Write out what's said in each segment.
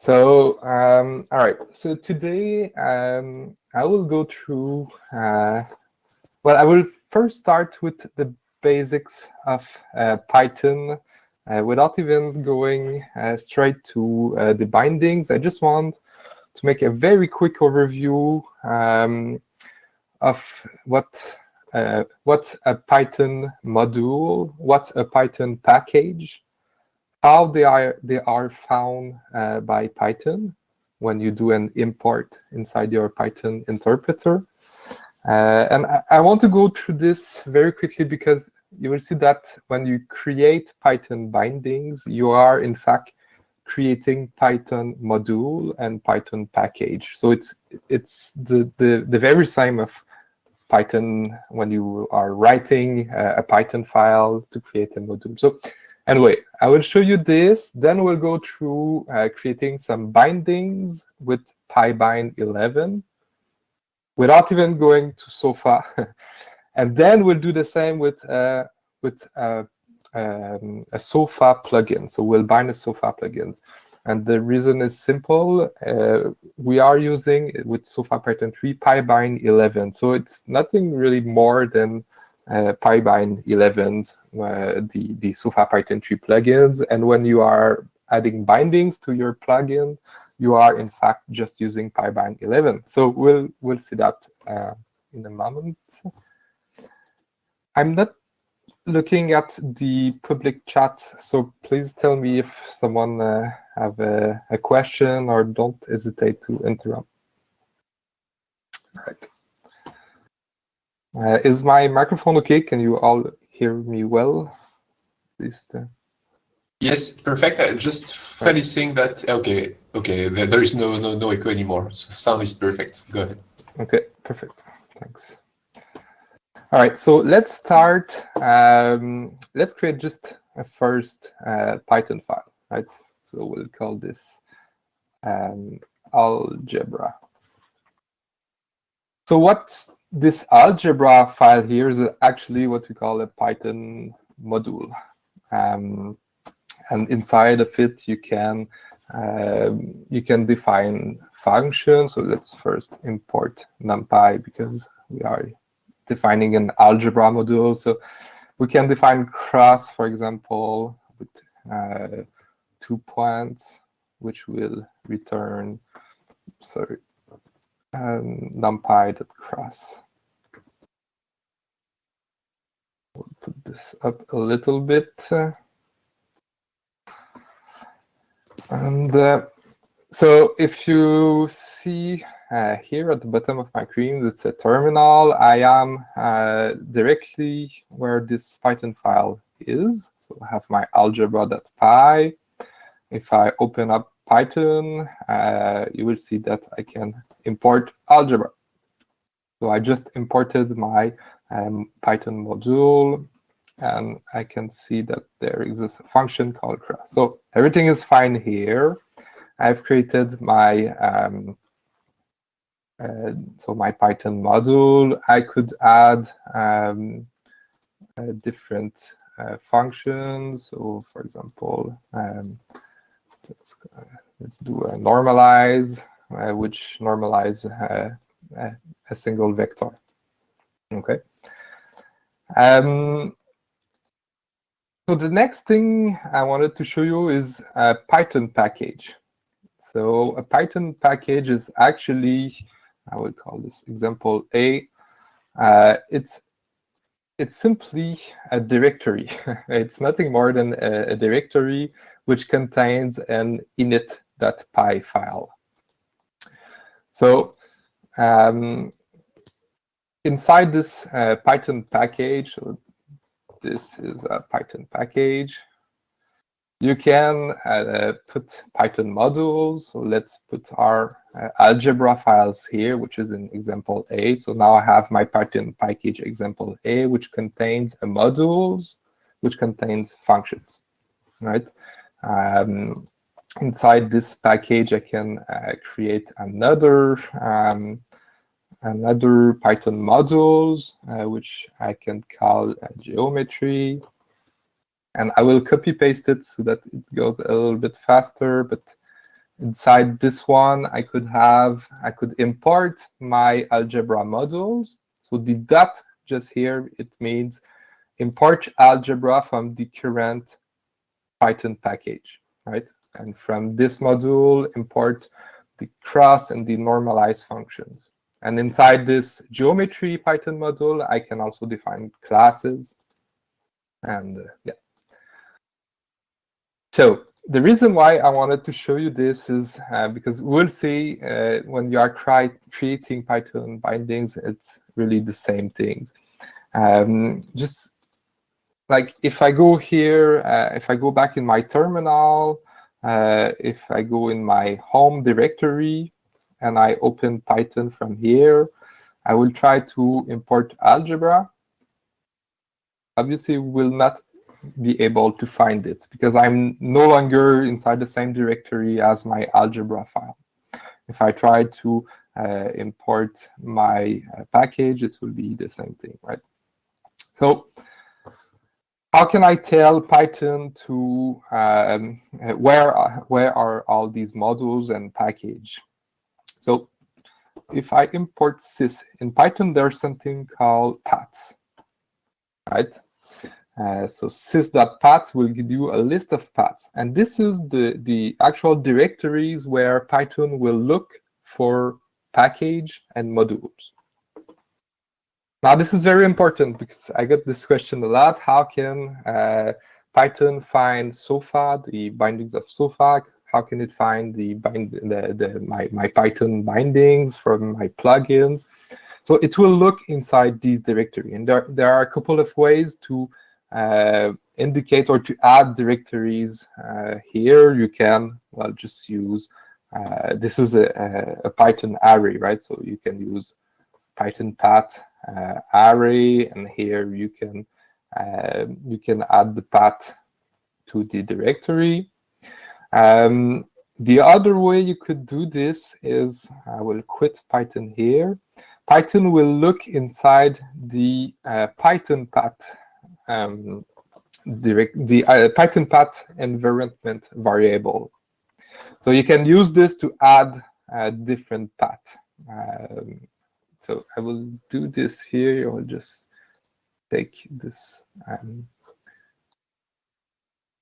All right. So today I will go through. Well, I will first start with the basics of Python, without even going straight to the bindings. I just want to make a very quick overview of what's a Python module, what's a Python package, how they are found by Python when you do an import inside your Python interpreter. And I want to go through this very quickly because you will see that when you create Python bindings, you are in fact creating Python module and Python package. So it's the very same of Python when you are writing a Python file to create a module. So anyway, I will show you this, then we'll go through creating some bindings with pybind11 without even going to Sofa. And then we'll do the same with a Sofa plugin. So we'll bind a Sofa plugins. And the reason is simple. We are using, with SofaPython3, pybind11. So it's nothing really more than pybind11, the SofaPython3 plugins. And when you are adding bindings to your plugin, you are in fact just using pybind11. So we'll see that in a moment. I'm not looking at the public chat, so please tell me if someone have a question, or don't hesitate to interrupt. All right. Is my microphone okay? Can you all hear me well? Please. Yes, perfect. I just finally saying that. Okay. There is no echo anymore. So sound is perfect. Go ahead. Okay, perfect. Thanks. All right, so let's start. Let's create just a first Python file, right? So we'll call this algebra. So what's this algebra file here is actually what we call a Python module. And inside of it, you can define functions. So let's first import NumPy because we are defining an algebra module. So we can define cross, for example, with 2 points, which will return, numpy.cross. We'll put this up a little bit. And so if you see here at the bottom of my screen, it's a terminal. I am directly where this Python file is. So I have my algebra.py. If I open up Python, you will see that I can import algebra. So I just imported my Python module, and I can see that there exists a function called cross. So everything is fine here. I've created my my Python module. I could add different functions. So for example, let's do a normalize, which normalize a single vector. Okay. So the next thing I wanted to show you is a Python package. So a Python package is actually, I would call this example A. It's simply a directory. It's nothing more than a directory which contains an init.py file. So inside this Python package, this is a Python package. You can put Python modules. So let's put our algebra files here, which is in example A. So now I have my Python package example A, which contains a modules, which contains functions, right? Inside this package, I can create another Python modules, which I can call geometry. And I will copy paste it so that it goes a little bit faster, but Inside this one, I could import my algebra modules. So the dot just here, it means import algebra from the current Python package, right? And from this module, import the cross and the normalize functions. And inside this geometry Python module, I can also define classes. And yeah. So the reason why I wanted to show you this is because we'll see when you are creating Python bindings, it's really the same things. Just like if I go here, if I go back in my terminal, if I go in my home directory and I open Python from here, I will try to import algebra. Obviously, we will not be able to find it because I'm no longer inside the same directory as my algebra file. If I try to import my package, it will be the same thing, right? So how can I tell Python to where are all these modules and package? So if I import sys in Python, there's something called paths, right? So sys.paths will give you a list of paths, and this is the actual directories where Python will look for package and modules. Now this is very important because I get this question a lot. How can Python find Sofa, the bindings of Sofa? How can it find my Python bindings from my plugins? So it will look inside these directory, and there are a couple of ways to indicate or to add directories here. You can, well, just use, this is a Python array, right? So you can use Python path array, and here you can add the path to the directory. The other way you could do this is, I will quit Python here. Python will look inside the Python path Python path environment variable. So you can use this to add a different path. So I will do this here. I will just take this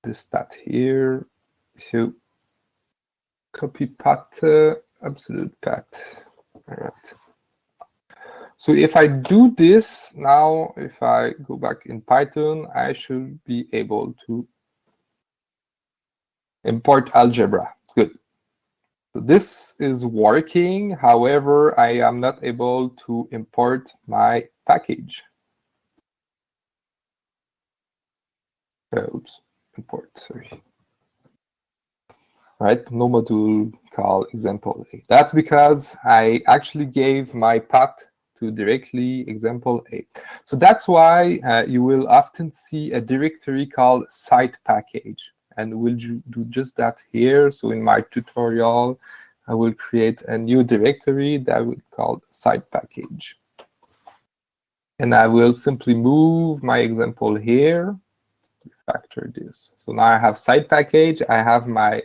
this path here. So copy path, absolute path. All right. So if I do this now, if I go back in Python, I should be able to import algebra. Good. So this is working. However, I am not able to import my package. Oops, import, sorry. Right, no module called example A. That's because I actually gave my path to directly example A. So that's why you will often see a directory called site package. And we'll do just that here. So in my tutorial, I will create a new directory that will be called site package. And I will simply move my example here, factor this. So now I have site package. I have my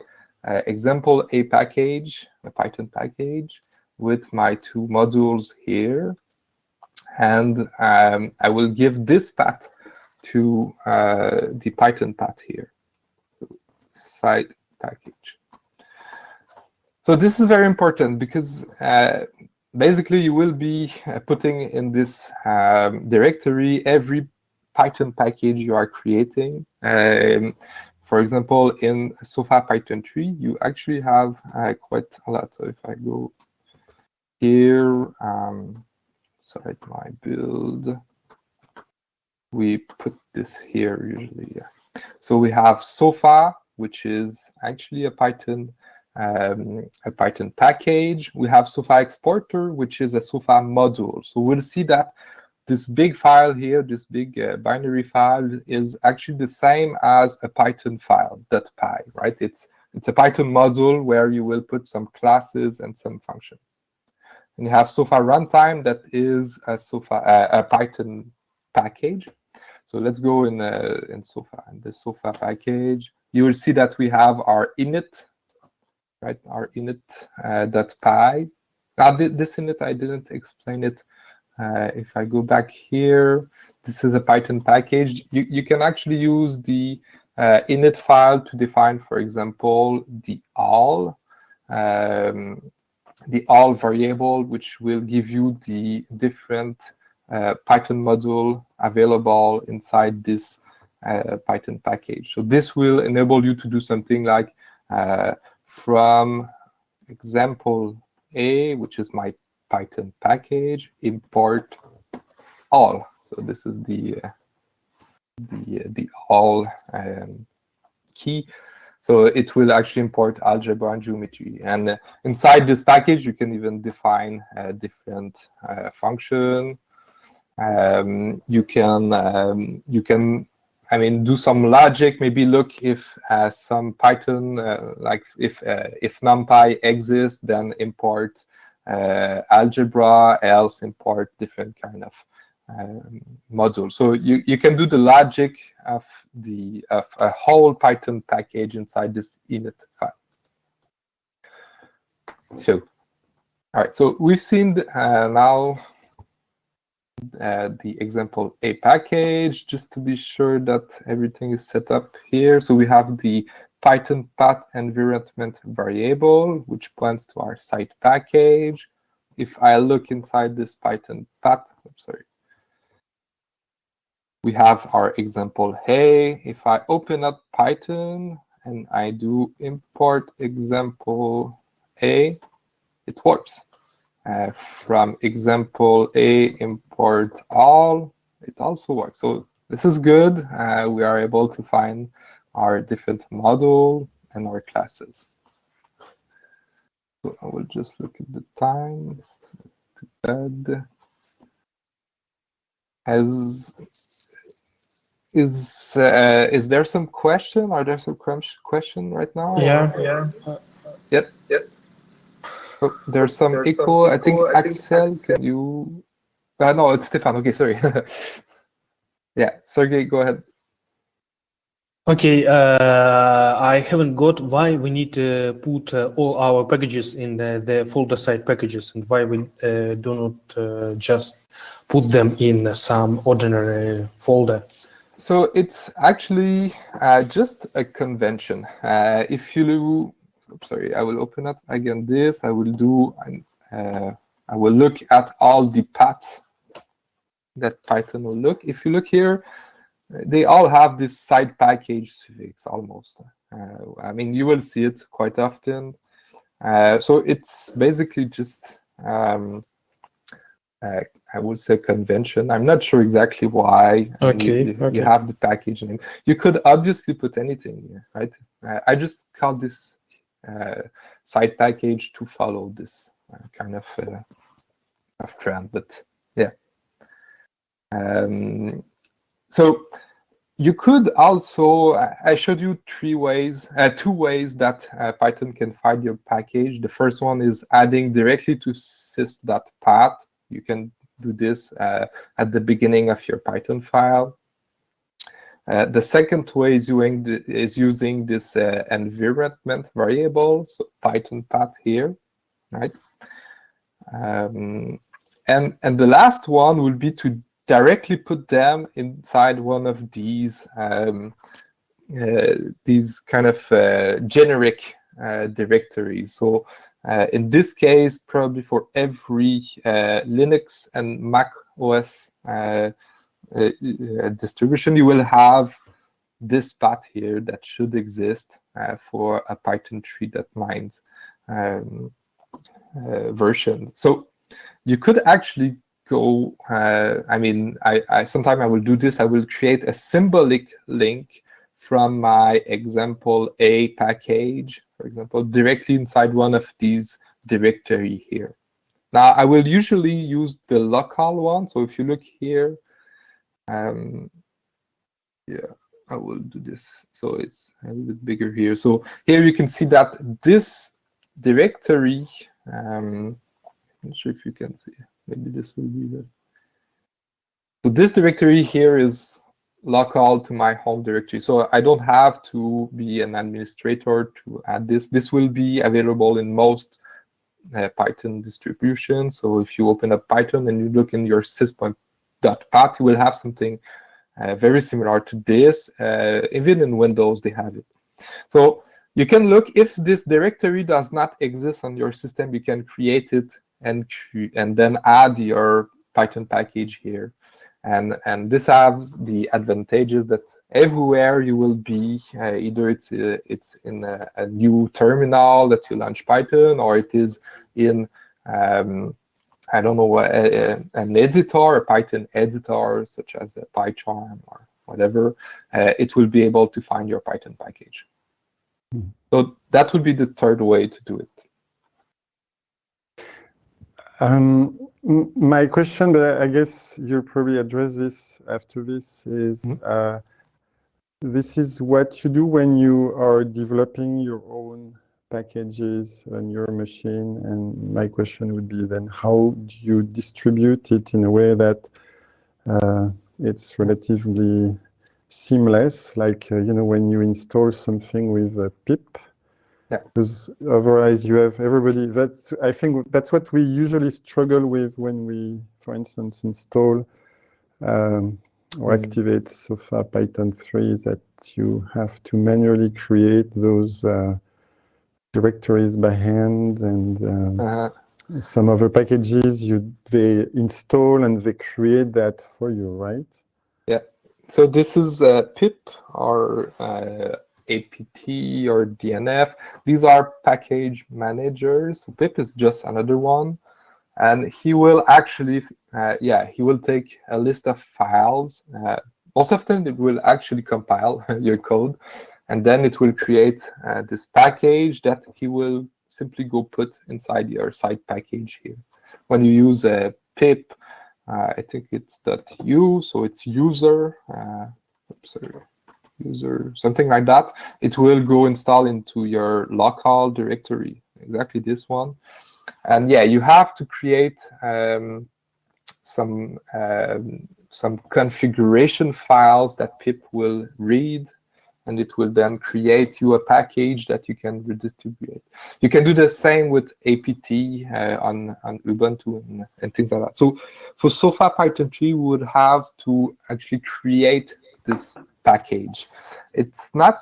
example A package, a Python package with my two modules here. And I will give this path to the Python path here, site package. So this is very important because basically you will be putting in this directory every Python package you are creating. For example, in SofaPython3, you actually have quite a lot. So if I go here, inside my build, we put this here usually. Yeah. So we have Sofa, which is actually a Python package. We have Sofa exporter, which is a Sofa module. So we'll see that this big file here, this big binary file, is actually the same as a Python file, .py, right? It's a Python module where you will put some classes and some function. And you have Sofa runtime, that is a Python package. So let's go in Sofa, and the Sofa package. You will see that we have our init, right? Our init.py. Now this init, I didn't explain it. If I go back here, this is a Python package. You can actually use the init file to define, for example, the all variable, which will give you the different Python module available inside this Python package. So this will enable you to do something like from example A, which is my Python package, import all. So this is the all key. So it will actually import algebra and geometry. And inside this package, you can even define different function. You can, I mean, do some logic. Maybe look if some Python, like if NumPy exists, then import algebra, else import different kind of module. So you can do the logic of a whole Python package inside this init file. So, all right. So we've seen now the example A package, just to be sure that everything is set up here. So we have the Python path environment variable, which points to our site package. If I look inside this Python path, we have our example A. If I open up Python and I do import example A, it works. From example A, import all, it also works. So this is good. We are able to find our different module and our classes. So I will just look at the time. Is there some question? Are there some question right now? Yeah. Yep. Oh, there's some echo. I think Axel, can you? No, it's Stefan. Okay, sorry. Yeah, Sergey, go ahead. Okay, I haven't got why we need to put all our packages in the folder site packages, and why we do not just put them in some ordinary folder. So it's actually just a convention. If you, sorry, I will open up again this. I will do. I will look at all the paths that Python will look. If you look here, they all have this site package suffix almost. I mean, you will see it quite often. So it's basically just, I would say, convention. I'm not sure exactly why you have the package name. You could obviously put anything here, right? I just call this site package to follow this kind of trend, but yeah. So you could also, I showed you two ways that Python can find your package. The first one is adding directly to sys.path. You can do this at the beginning of your Python file. The second way is using this environment variable, so Python path here, right? And the last one will be to directly put them inside one of these kind of generic directories. So in this case, probably for every Linux and Mac OS distribution, you will have this path here that should exist for a Python 3.9 version. So you could actually go, I mean, sometime I will do this. I will create a symbolic link from my example A package, for example, directly inside one of these directory here. Now, I will usually use the local one. So if you look here, yeah, I will do this. So it's a little bit bigger here. So here you can see that this directory, I'm not sure if you can see. Maybe this will be the. So this directory here is local to my home directory. So I don't have to be an administrator to add this. This will be available in most Python distributions. So if you open up Python and you look in your sys.path, you will have something very similar to this. Even in Windows, they have it. So you can look if this directory does not exist on your system, you can create it and then add your Python package here. And this has the advantages that everywhere you will be, either it's in a new terminal that you launch Python, or it is in I don't know, an editor, a Python editor, such as a PyCharm or whatever, it will be able to find your Python package. So that would be the third way to do it. My question, but I guess you'll probably address this after this, is this is what you do when you are developing your own packages on your machine. And my question would be then, how do you distribute it in a way that it's relatively seamless, like you know, when you install something with a pip? Yeah. Because otherwise you have everybody, I think that's what we usually struggle with when we, for instance, install or activate SofaPython3, that you have to manually create those directories by hand, and some other packages they install and they create that for you, right? Yeah. So this is pip or apt or DNF. These are package managers. So pip is just another one, and he will actually, he will take a list of files. Most often, it will actually compile your code, and then it will create this package that he will simply go put inside your side package here. When you use a pip, I think it's .u, so it's user. User, something like that. It will go install into your local directory, exactly this one. And yeah, you have to create some configuration files that pip will read, and it will then create you a package that you can redistribute. You can do the same with apt on Ubuntu and things like that. So for SofaPython3, we would have to actually create this package. It's not,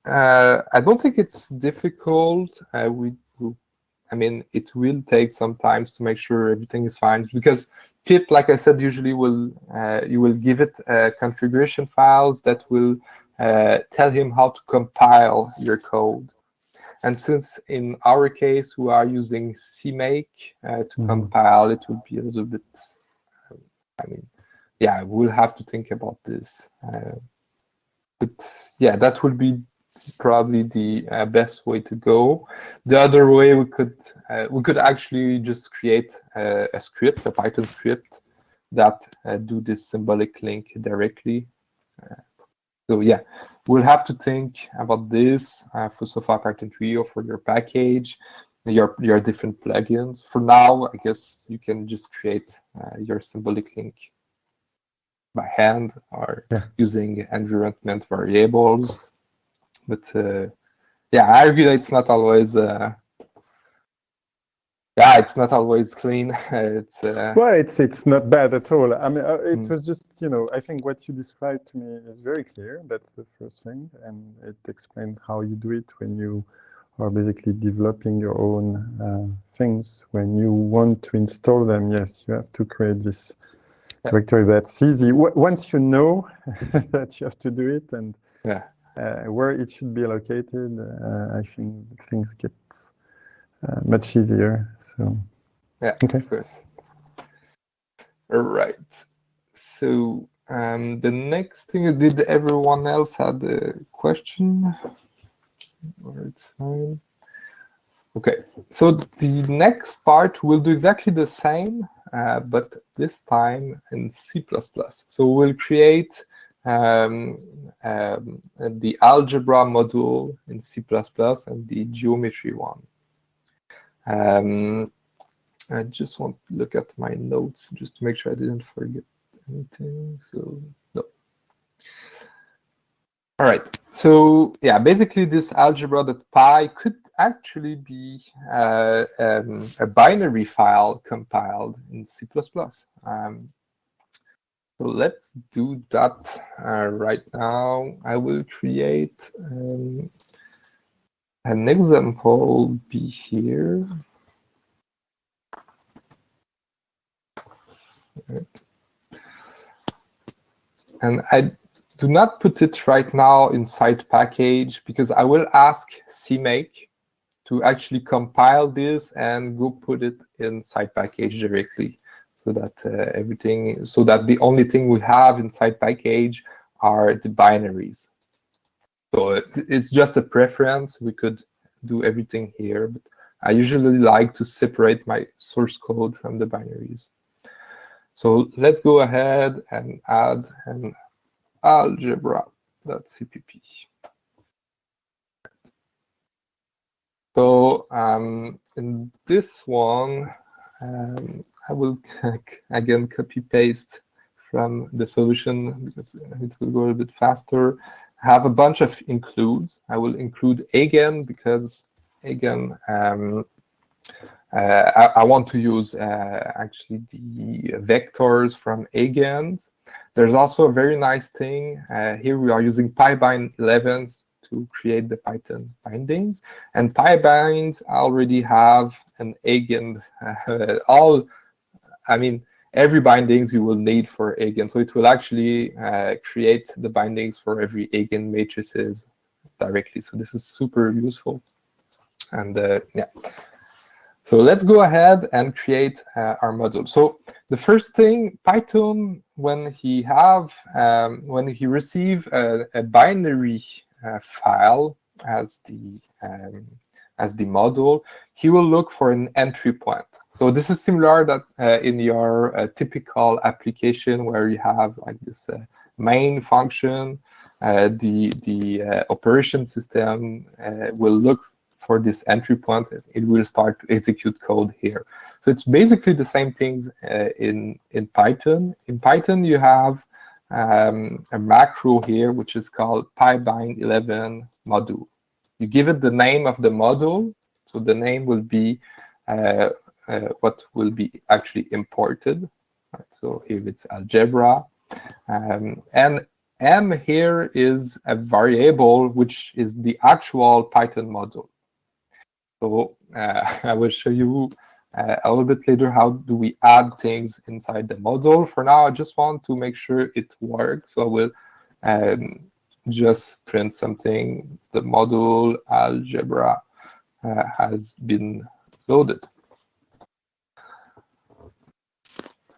I don't think it's difficult. I mean, it will take some time to make sure everything is fine, because pip, like I said, usually will you will give it configuration files that will tell him how to compile your code. And since in our case we are using Cmake to compile, it will be a little bit, I mean, yeah, we'll have to think about this. But yeah, that would be probably the best way to go. The other way, we could actually just create a script, a Python script that do this symbolic link directly. So yeah, we'll have to think about this for SofaPython3 or for your package, your different plugins. For now, I guess you can just create your symbolic link by hand or using environment variables. But yeah, I argue that it's not always it's not always clean. It's well, it's not bad at all. I mean, it was just, you know, I think what you described to me is very clear. That's the first thing, and it explains how you do it when you are basically developing your own things. When you want to install them, yes, you have to create this directory. That's easy. Once you know that you have to do it and where it should be located, I think things get much easier. So yeah, of course. All right. So the next thing, did everyone else had a question? It's fine. Okay, so the next part will do exactly the same, but this time in C++. So we'll create the algebra module in C++ and the geometry one. I just want to look at my notes just to make sure I didn't forget anything. So no. All right. So yeah, basically this algebra.py could actually be a binary file compiled in C++. So let's do that right now. I will create an example B here. Right. And I do not put it right now inside package because I will ask Cmake to actually compile this and go put it inside package directly, so that so that the only thing we have inside package are the binaries. So it's just a preference. We could do everything here, but I usually like to separate my source code from the binaries. So let's go ahead and add an algebra.cpp. So in this one, I will again copy paste from the solution because it will go a bit faster. I have a bunch of includes. I will include again because again I want to use actually the vectors from agains. There's also a very nice thing. Here we are using pybind11 to create the Python bindings. And pybinds already have an eigen. Every bindings you will need for eigen. So it will actually create the bindings for every eigen matrices directly. So this is super useful. And yeah. So let's go ahead and create our module. So the first thing, Python, when he receive a binary file as the module, he will look for an entry point. So this is similar that in your typical application where you have like this main function, the operation system will look for this entry point. It will start to execute code here. So it's basically the same things in Python. In Python, you have a macro here, which is called pybind11 module. You give it the name of the module. So the name will be what will be actually imported. Right, so here it's algebra. And M here is a variable, which is the actual Python module. So I will show you a little bit later how do we add things inside the module. For now, I just want to make sure it works. So I will just print something. The module algebra has been loaded.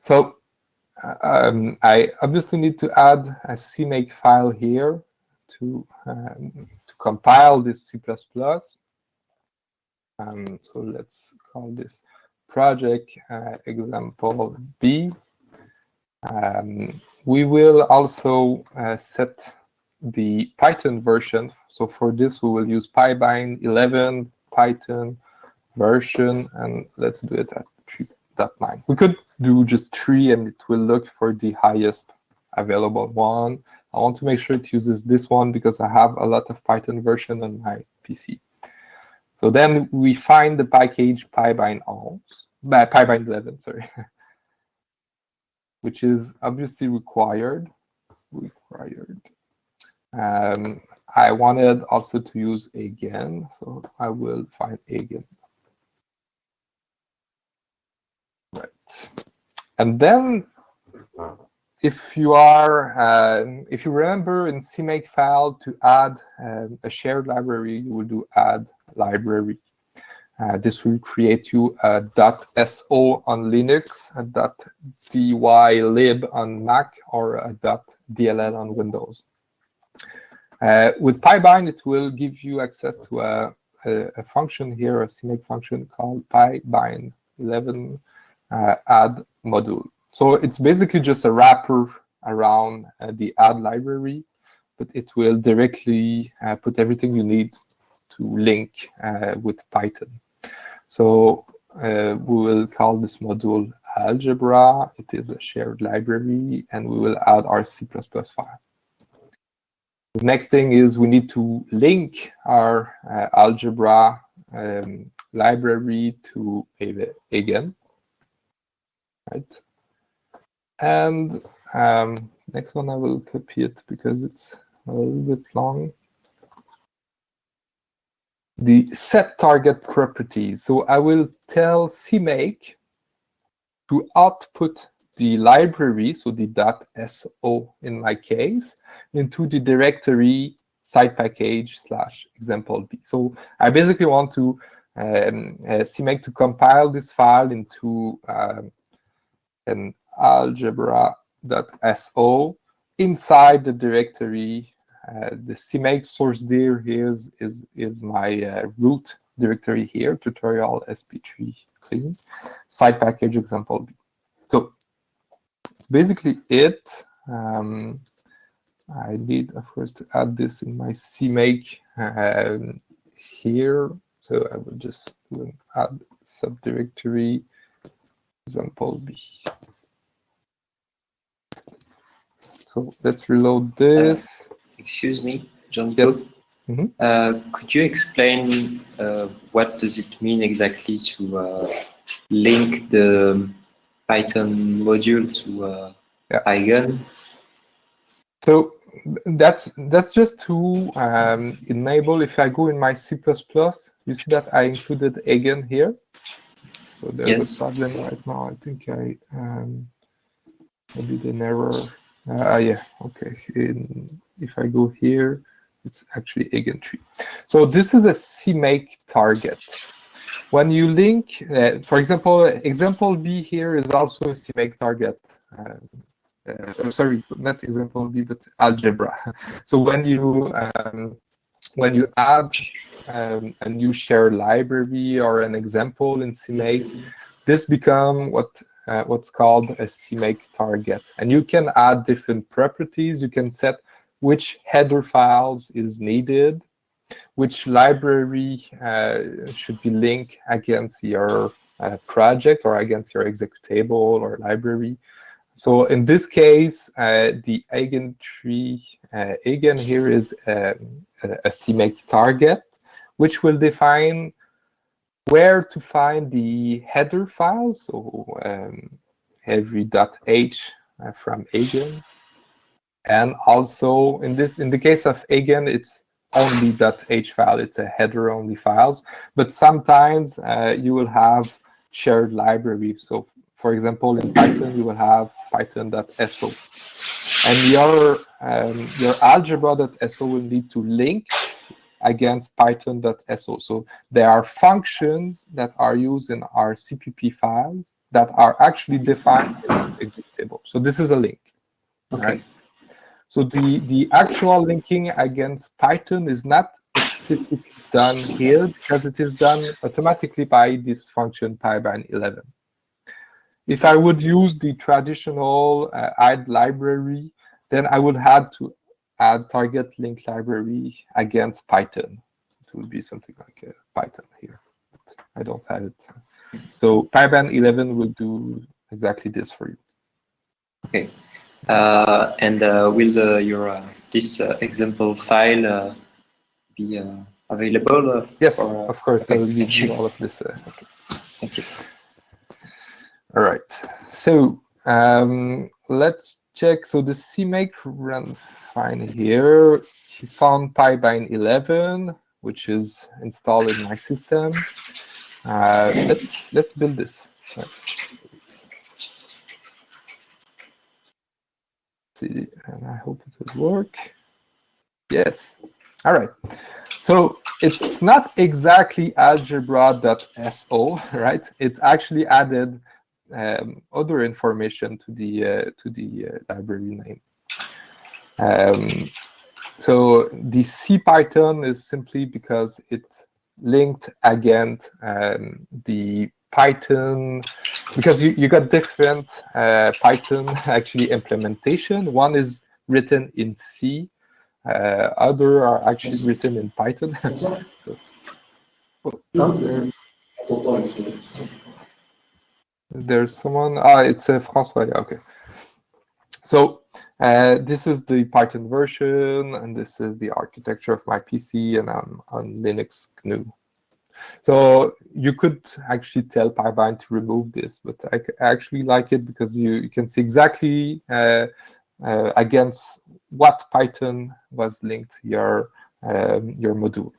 So I obviously need to add a Cmake file here to compile this C++. So let's call this project example B. We will also set the Python version. So for this, we will use pybind11 Python version, and let's do it at 3.9. We could do just 3, and it will look for the highest available one. I want to make sure it uses this one because I have a lot of Python version on my PC. So then we find the package pybind11, sorry, which is obviously required. I wanted also to use again, so I will find again. Right, and then if you remember in Cmake File to add a shared library, you will do add library. This will create you a .so on Linux, a .dylib on Mac, or a .dll on Windows. With pybind, it will give you access to a function here, a Cmake function called pybind11 add module. So it's basically just a wrapper around the add library, but it will directly put everything you need to link with Python. So we will call this module algebra. It is a shared library, and we will add our C++ file. The next thing is we need to link our algebra library to Eigen, right? And next one I will copy it because it's a little bit long. The set target properties. So I will tell Cmake to output the library, so the .so in my case, into the directory side package / example B. So I basically want to Cmake to compile this file into an algebra.so inside the directory. The Cmake source dir here is my root directory here, tutorial sp3 clean, side package example B. So basically it. I need, of course, to add this in my Cmake here. So I will just add subdirectory example B. So let's reload this. Excuse me, John. Yes. Could you explain what does it mean exactly to link the Python module to Eigen? So that's just to enable. If I go in my C++, you see that I included Eigen here. So there's a problem right now. I think I did an error. Yeah, okay. If I go here, it's actually Eigen3. So this is a Cmake target. When you link, for example, example B here is also a Cmake target. Sorry, not example B, but algebra. So when you add a new shared library or an example in Cmake, this becomes what's called a Cmake target. And you can add different properties. You can set which header files is needed, which library should be linked against your project or against your executable or library. So in this case, the Eigen3 Eigen here is a Cmake target, which will define where to find the header files. So every.h from Eigen, and also in the case of Eigen, it's only .h file. It's a header only files, but sometimes you will have shared library. So for example, in Python, you will have python.so, and your algebra.so will need to link against python.so. So there are functions that are used in our CPP files that are actually defined in this executable. So this is a link. Okay. Right? So the actual linking against Python is not explicitly done here because it is done automatically by this function pybind11. If I would use the traditional add library, then I would have to add target link library against Python. It would be something like Python here. But I don't have it. So pybind11 will do exactly this for you. Okay. And will your this example file be available? Yes, of course. Okay. I will give you all of this. Okay. Thank you. All right. So let's check. So the Cmake ran fine here. He found pybind11, which is installed in my system. Let's build this. Right. See, and I hope it will work. Yes. All right. So it's not exactly algebra.so, right? It actually added other information to the library name. So the CPython is simply because it linked against the Python, because you got different Python actually implementation. One is written in C, other are actually written in Python. So, there's someone. It's François. Yeah, okay. So This is the Python version, and this is the architecture of my PC, and I'm on Linux GNU. So you could actually tell pybind to remove this, but I actually like it because you can see exactly against what Python was linked your module.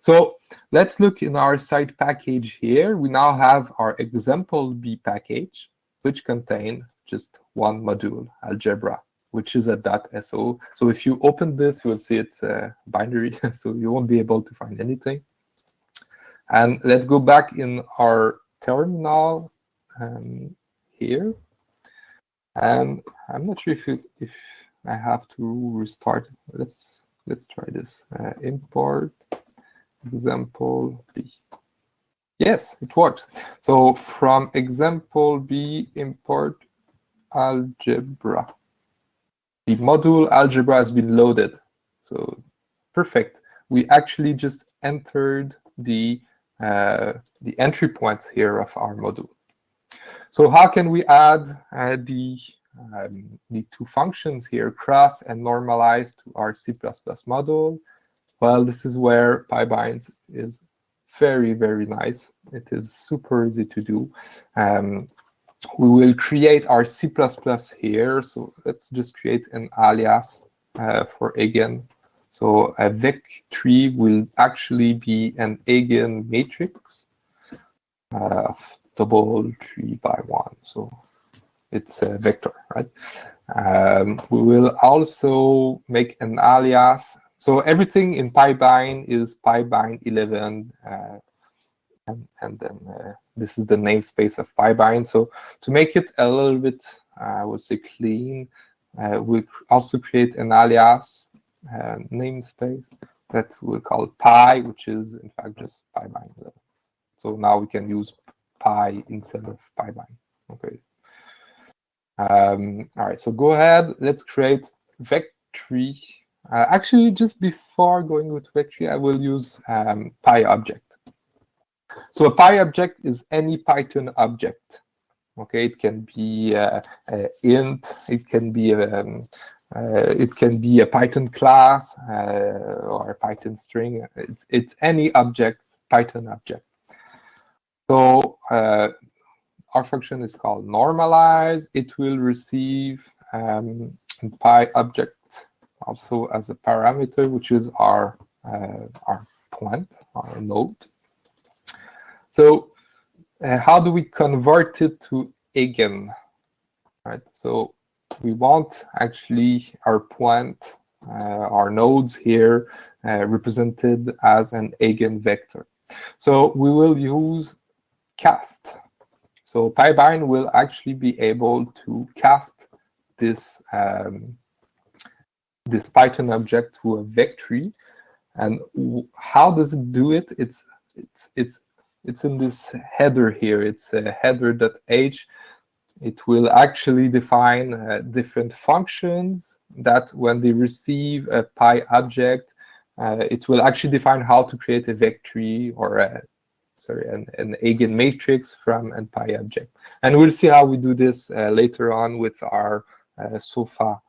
So let's look in our side package here. We now have our example B package, which contain just one module, algebra, which is a .so. So if you open this, you will see it's binary, so you won't be able to find anything. And let's go back in our terminal here. And I'm not sure if I have to restart. Let's try this. Import example B. Yes, it works. So from example B, import algebra. The module algebra has been loaded. So perfect. We actually just entered the entry point here of our module. So how can we add the two functions here, cross and normalize, to our C++ module? Well, this is where pybind is very, very nice. It is super easy to do. We will create our C++ here. So let's just create an alias for eigen. So a vec3 will actually be an eigen matrix of double 3 by 1. So it's a vector, right? We will also make an alias. So everything in pybind is pybind11, and then this is the namespace of pybind. So to make it a little bit, I would say, clean, we'll also create an alias namespace that we'll call py, which is in fact just pybind11. So now we can use py instead of pybind. Okay. All right, so go ahead. Let's create vec3. Actually, just before going with vec3, I will use py object. So a py object is any Python object. Okay, it can be int. It can be a Python class or a Python string. It's any object, Python object. So our function is called normalize. It will receive py object also as a parameter, which is our point, our node. So how do we convert it to eigen? Right. So we want actually our point, our nodes here represented as an eigenvector. So we will use cast. So pybind will actually be able to cast this this Python object to a vec3. And how does it do it? It's in this header here. It's a header.h. It will actually define different functions that when they receive a py object, it will actually define how to create a vec3 or an eigen matrix from a py object. And we'll see how we do this later on with our Sofa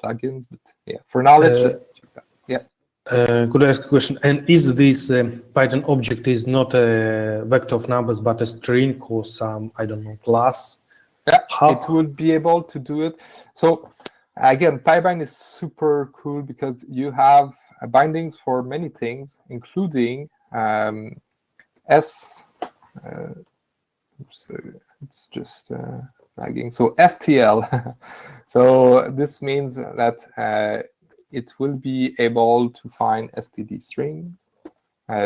plugins. But yeah, for now, let's just check that. Yeah. Could I ask a question? And is this Python object is not a vector of numbers, but a string or some, I don't know, class? Yeah, it will be able to do it. So again, pybind is super cool because you have bindings for many things, including it's just lagging. So STL. So this means that it will be able to find std string.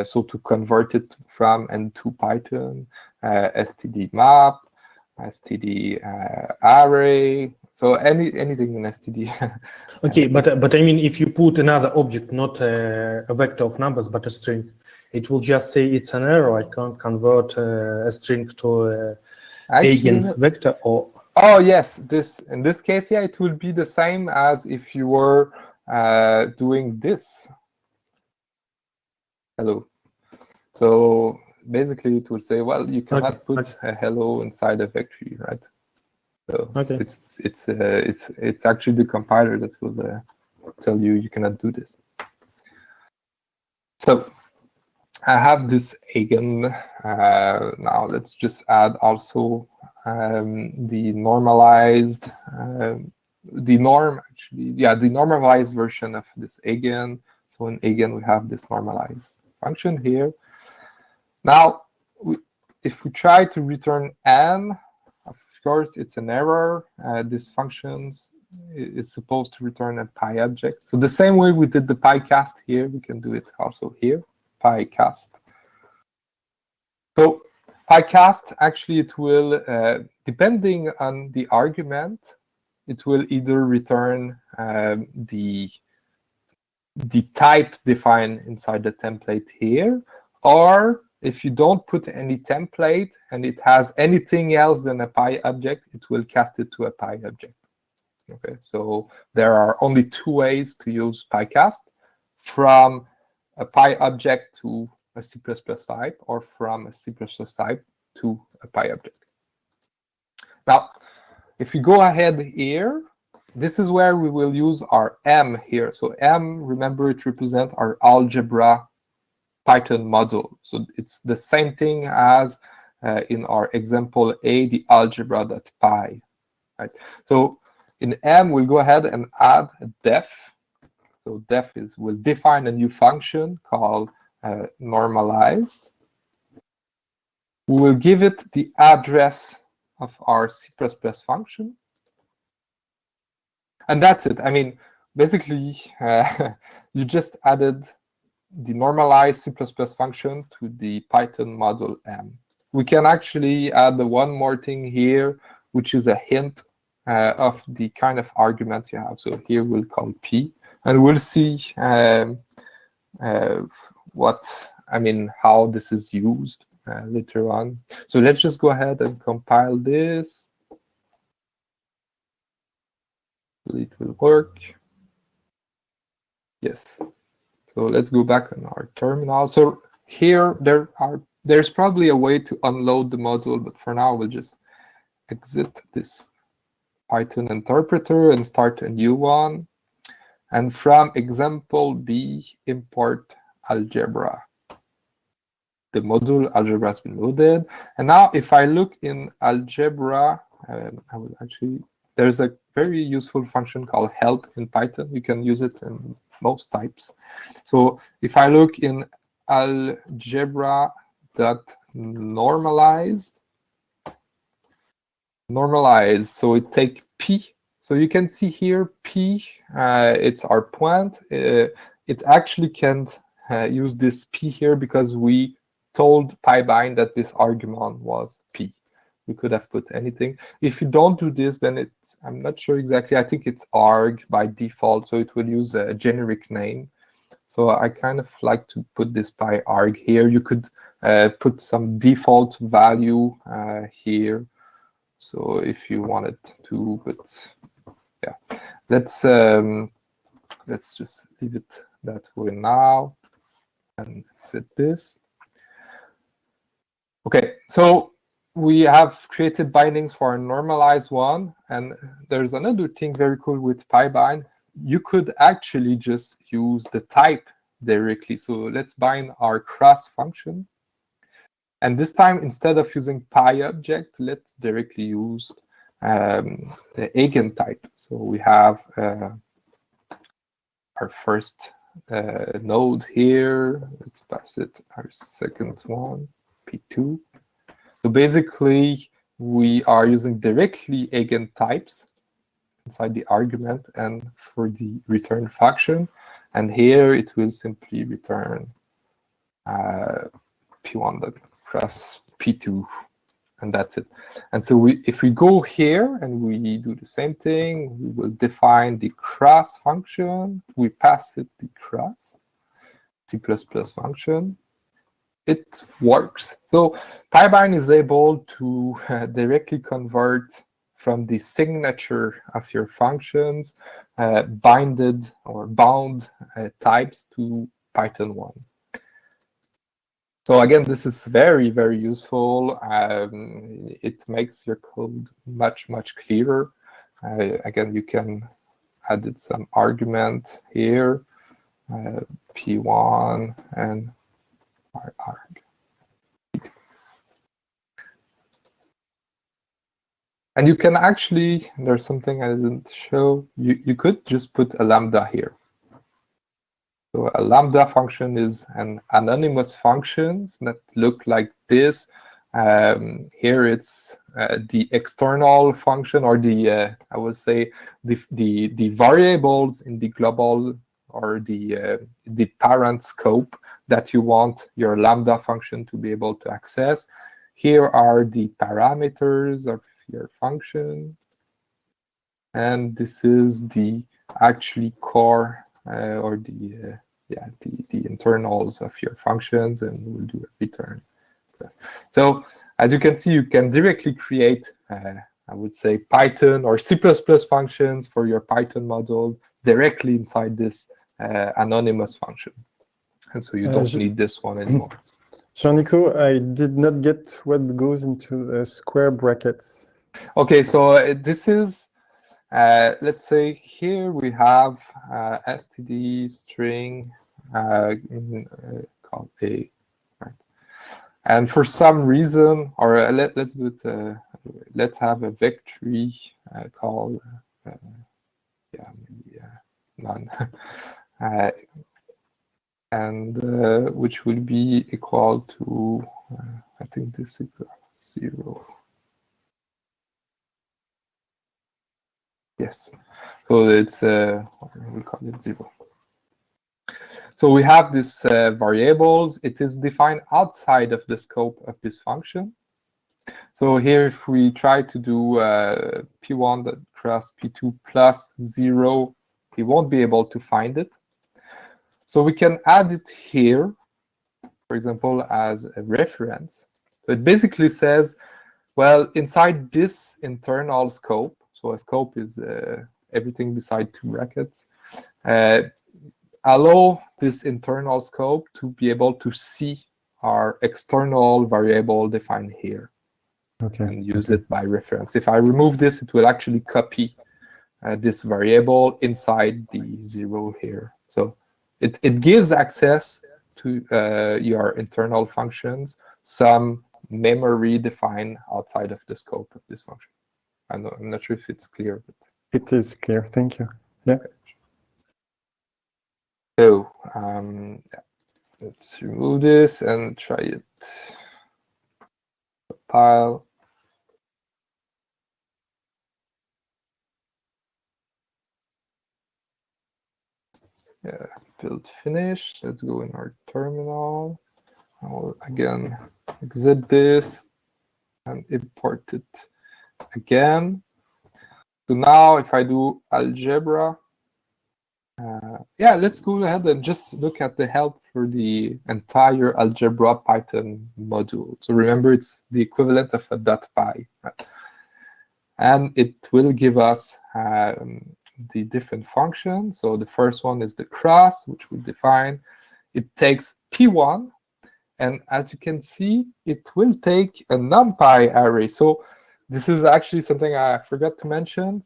So to convert it from and to Python, std map, std array. So anything in std. Okay, but I mean, if you put another object, not a vector of numbers, but a string, it will just say it's an error. I can't convert a string to a eigenvector. Or oh yes, in this case, yeah, it will be the same as if you were doing this. Hello. So basically, it will say, well, you cannot put a hello inside a vector, right? So Okay. it's actually the compiler that will tell you cannot do this. So I have this eigen. Now let's just add also the normalized, the normalized version of this eigen. So in eigen we have this normalized function here. Now, if we try to return n, of course it's an error. This function is supposed to return a pi object. So the same way we did the pycast here, we can do it also here, pycast. So pycast, actually it will, depending on the argument, it will either return the type defined inside the template here, or if you don't put any template and it has anything else than a pi object, it will cast it to a pi object. Okay, so there are only two ways to use pycast: from a pi object to a C++ type, or from a C++ type to a pi object. Now, if we go ahead here, this is where we will use our M here. So M, remember, it represents our algebra Python module. So it's the same thing as in our example A, the algebra.py. Right? So in M, we'll go ahead and add a def. So def will define a new function called normalized. We will give it the address of our C++ function. And that's it. I mean, basically, you just added the normalized C++ function to the Python module M. We can actually add the one more thing here, which is a hint of the kind of arguments you have. So here we'll call P, and we'll see how this is used later on. So let's just go ahead and compile this. It will work. Yes. So let's go back on our terminal. So here there's probably a way to unload the module, but for now we'll just exit this Python interpreter and start a new one. And from example B, import algebra. The module algebra has been loaded. And now if I look in algebra, I will actually, there's a very useful function called help in Python. You can use it in most types. So if I look in algebra.normalized, so it take P. So you can see here P, it's our point. It actually can't use this P here because we told pybind that this argument was P. We could have put anything. If you don't do this, then it's, I'm not sure exactly, I think it's arg by default, so it will use a generic name. So I kind of like to put this by arg here. You could put some default value here. So if you wanted to, but yeah, let's just leave it that way now and fit this. Okay, so we have created bindings for a normalized one, and there's another thing very cool with pybind. You could actually just use the type directly. So let's bind our cross function. And this time, instead of using PyObject, let's directly use the eigen type. So we have our first node here. Let's pass it our second one, P2. So basically, we are using directly eigen types inside the argument and for the return function. And here it will simply return P1 cross P2, and that's it. And so if we go here and we do the same thing, we will define the cross function. We pass it the cross C++ function. It works. So pybind is able to directly convert from the signature of your functions binded or bound types to Python 1. So again, this is very, very useful. It makes your code much, much clearer. Again, you can add some argument here, P1 and arg. And you can actually, there's something I didn't show, you could just put a lambda here. So a lambda function is an anonymous function that look like this. Here it's the external function, or the I would say the variables in the global or the parent scope that you want your lambda function to be able to access. Here are the parameters of your function, and this is the actually core or the internals of your functions, and we'll do a return. So as you can see, you can directly create I would say Python or C++ functions for your Python module directly inside this anonymous function, and so you don't need this one anymore. Jean-Nico, I did not get what goes into the square brackets. Okay, so this is, let's say here we have std string called a, right? And for some reason, or let's do it, let's have a vectory called, maybe none, and which will be equal to, I think this is 0. Yes, so it's we call it 0. So we have this variables. It is defined outside of the scope of this function. So here, if we try to do P1 that cross P2 plus 0, we won't be able to find it. So we can add it here, for example, as a reference. So it basically says, well, inside this internal scope, so a scope is everything beside two brackets, allow this internal scope to be able to see our external variable defined here, and use it by reference. If I remove this, it will actually copy this variable inside the 0 here. So it gives access to your internal functions, some memory defined outside of the scope of this function. I'm not sure if it's clear, but it is clear. Thank you. Yeah. Okay. So let's remove this and try it. Pile. Yeah, build finished. Let's go in our terminal. I will again exit this and import it again. So now if I do algebra, yeah, let's go ahead and just look at the help for the entire algebra Python module. So remember, it's the equivalent of a .py, right? And it will give us the different functions. So the first one is the cross, which we define. It takes P1, and as you can see, it will take a NumPy array. So this is actually something I forgot to mention.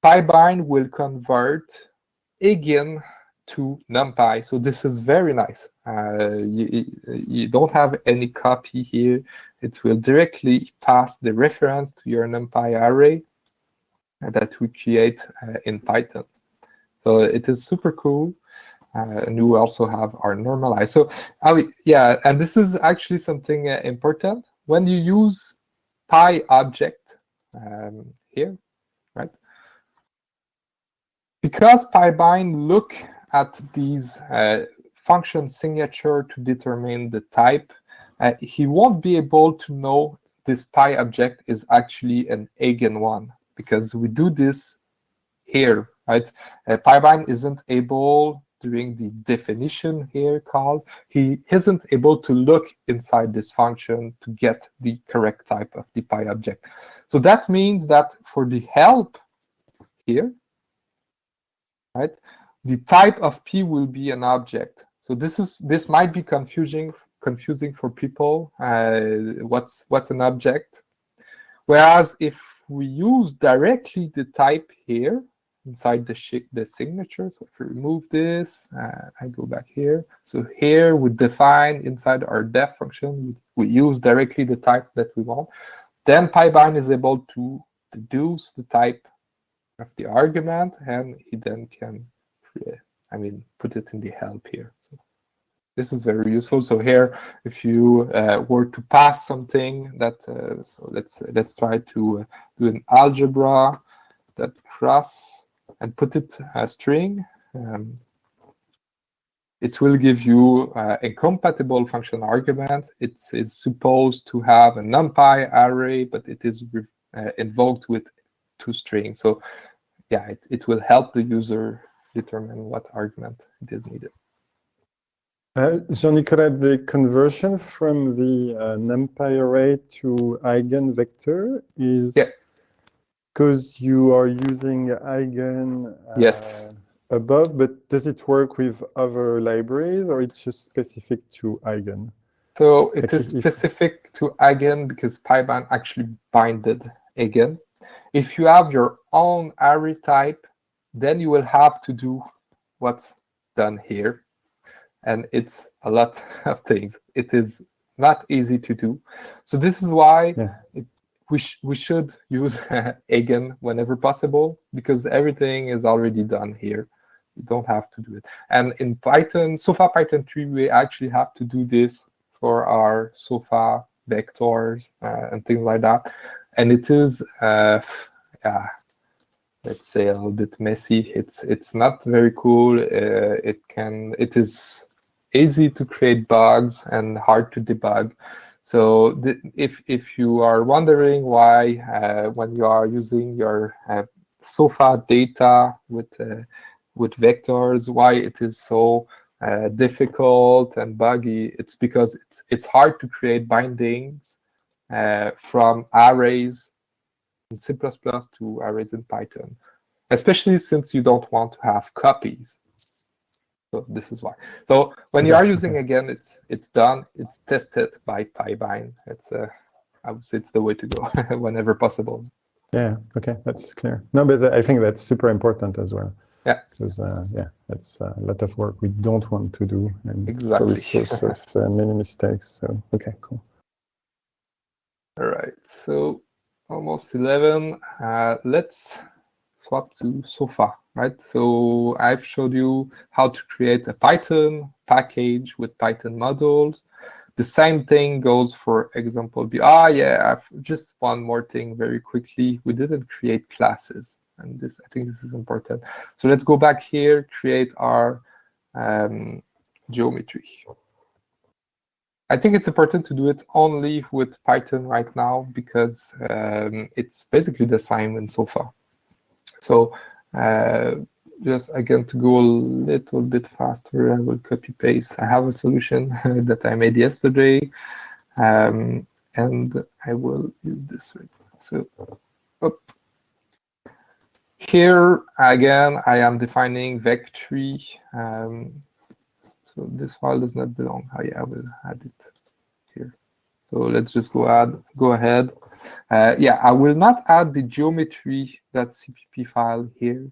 Pybind will convert again to NumPy. So this is very nice. You don't have any copy here. It will directly pass the reference to your NumPy array that we create in Python. So it is super cool. And we also have our normalize. So yeah, and this is actually something important. When you use PyObject here, right? Because Pybind look at these function signature to determine the type, he won't be able to know this PyObject is actually an eigen1, because we do this here, right? Pybind isn't able, during the definition here called, he isn't able to look inside this function to get the correct type of the PyObject. So that means that for the help here, right, the type of P will be an object. So this might be confusing confusing for people. What's an object? Whereas if we use directly the type here inside the signature, so if we remove this, I go back here. So here we define inside our def function, we use directly the type that we want. Then pybind is able to deduce the type of the argument, and he then can, put it in the help here. So this is very useful. So here, if you were to pass something that, so let's try to do an algebra that cross and put it a string. It will give you a compatible function argument. It is supposed to have a numpy array, but it is invoked with 2 strings. So yeah, it will help the user determine what argument it is needed. Jean-Nicolas, the conversion from the numpy array to eigenvector is because you are using eigen yes. above, but does it work with other libraries, or it's just specific to eigen? So it is specific to eigen because pybind actually binded eigen. If you have your own array type, then you will have to do what's done here. And it's a lot of things. It is not easy to do. So this is why we should use eigen whenever possible, because everything is already done here. You don't have to do it. And in Python, SofaPython3, we actually have to do this for our sofa vectors and things like that. And it is, let's say a little bit messy. It's not very cool. It is easy to create bugs and hard to debug. So if you are wondering why when you are using your sofa data with vectors, why it is so difficult and buggy, it's because it's hard to create bindings from arrays in C++ to arrays in Python, especially since you don't want to have copies. So this is why. So when you are using again, it's done. It's tested by pybind. It's I would say it's the way to go whenever possible. Yeah. Okay, that's clear. No, but I think that's super important as well. Yeah. Because that's a lot of work we don't want to do, and exactly. it's a source of many mistakes. So okay, cool. All right. So almost 11. Let's swap to Sofa. Right, so I've showed you how to create a Python package with Python modules. The same thing goes for example B. Just one more thing very quickly. We didn't create classes, and I think this is important. So let's go back here, create our geometry. I think it's important to do it only with Python right now because it's basically the same in Sofa. So just again to go a little bit faster, I will copy paste. I have a solution that I made yesterday, and I will use this. So here again, I am defining vec3. So this file does not belong. I will add it here. So let's just go ahead. I will not add the geometry.cpp file here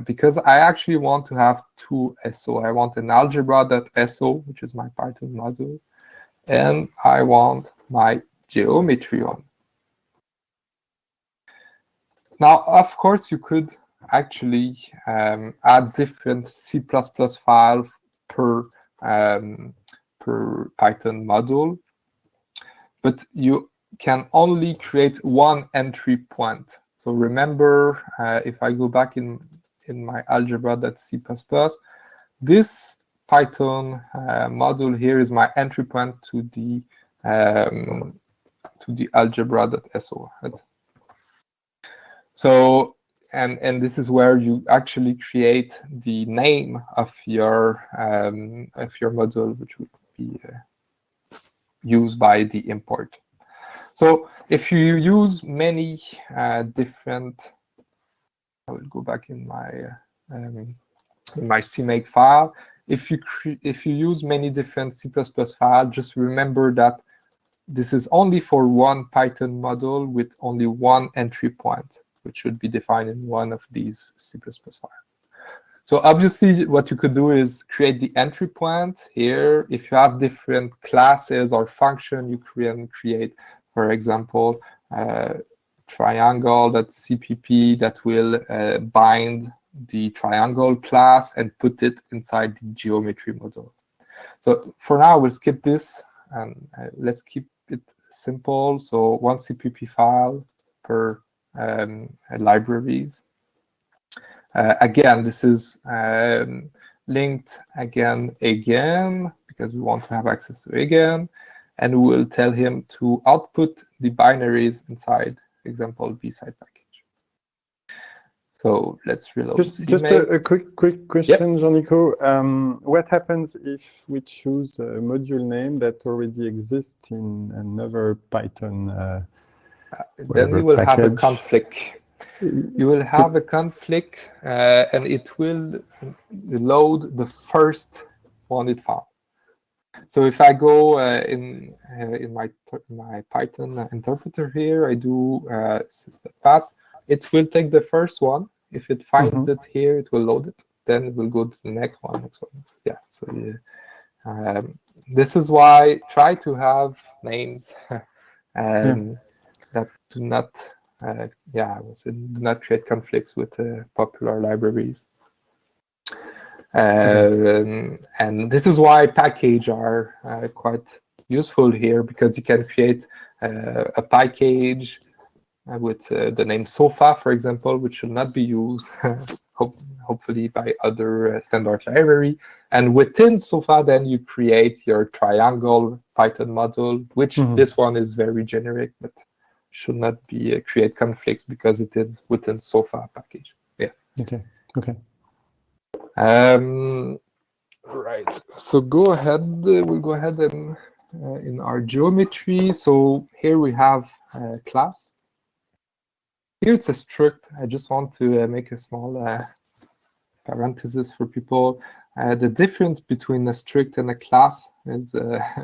because I actually want to have 2 SO. I want an algebra.so, which is my Python module, and I want my geometry one. Now, of course, you could actually add different C++ files per Python module, but you can only create one entry point. So remember, if I go back in my algebra.c++, this Python module here is my entry point to the algebra.so. Right? So and this is where you actually create the name of your module, which would be used by the import. So if you use many different, I will go back in my Cmake file. if you use many different C++ files, just remember that this is only for one Python module with only one entry point, which should be defined in one of these C++ files. So obviously, what you could do is create the entry point here. If you have different classes or function, you can create, for example, triangle.cpp that will bind the triangle class and put it inside the geometry module. So for now, we'll skip this and let's keep it simple. So one CPP file per libraries. Again, this is linked again, because we want to have access to again, and we will tell him to output the binaries inside example B-side package. So let's reload. Just a quick question, Yep. Jean-Nico. What happens if we choose a module name that already exists in another Python then you will have a package? conflict. You will have a conflict, and it will load the first one it found. So if I go in my Python interpreter here, I do system.path. It will take the first one. If it finds it here, it will load it. Then it will go to the next one. Yeah. So this is why try to have names that do not. Do not create conflicts with popular libraries. And this is why packages are quite useful here, because you can create a package with the name Sofa, for example, which should not be used hopefully by other standard library. And within Sofa, then you create your triangle Python module, which this one is very generic, but should not be create conflicts because it is within Sofa package. Yeah. Okay. Right. So go ahead. We'll go ahead and in our geometry. So here we have a class. Here it's a struct. I just want to make a small parenthesis for people. The difference between a struct and a class is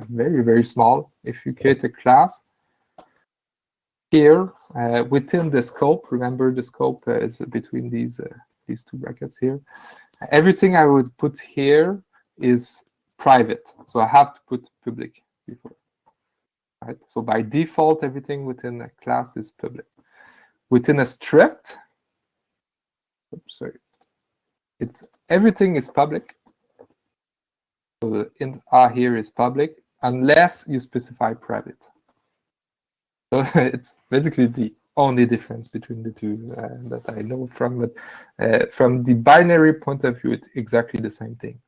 very, very small. If you create a class, here, within the scope, remember the scope is between these two brackets here. Everything I would put here is private, so I have to put public before. Right? So by default, everything within a class is public. Within a struct, everything is public. So the int a here is public unless you specify private. So it's basically the only difference between the two that I know from. But from the binary point of view, it's exactly the same thing.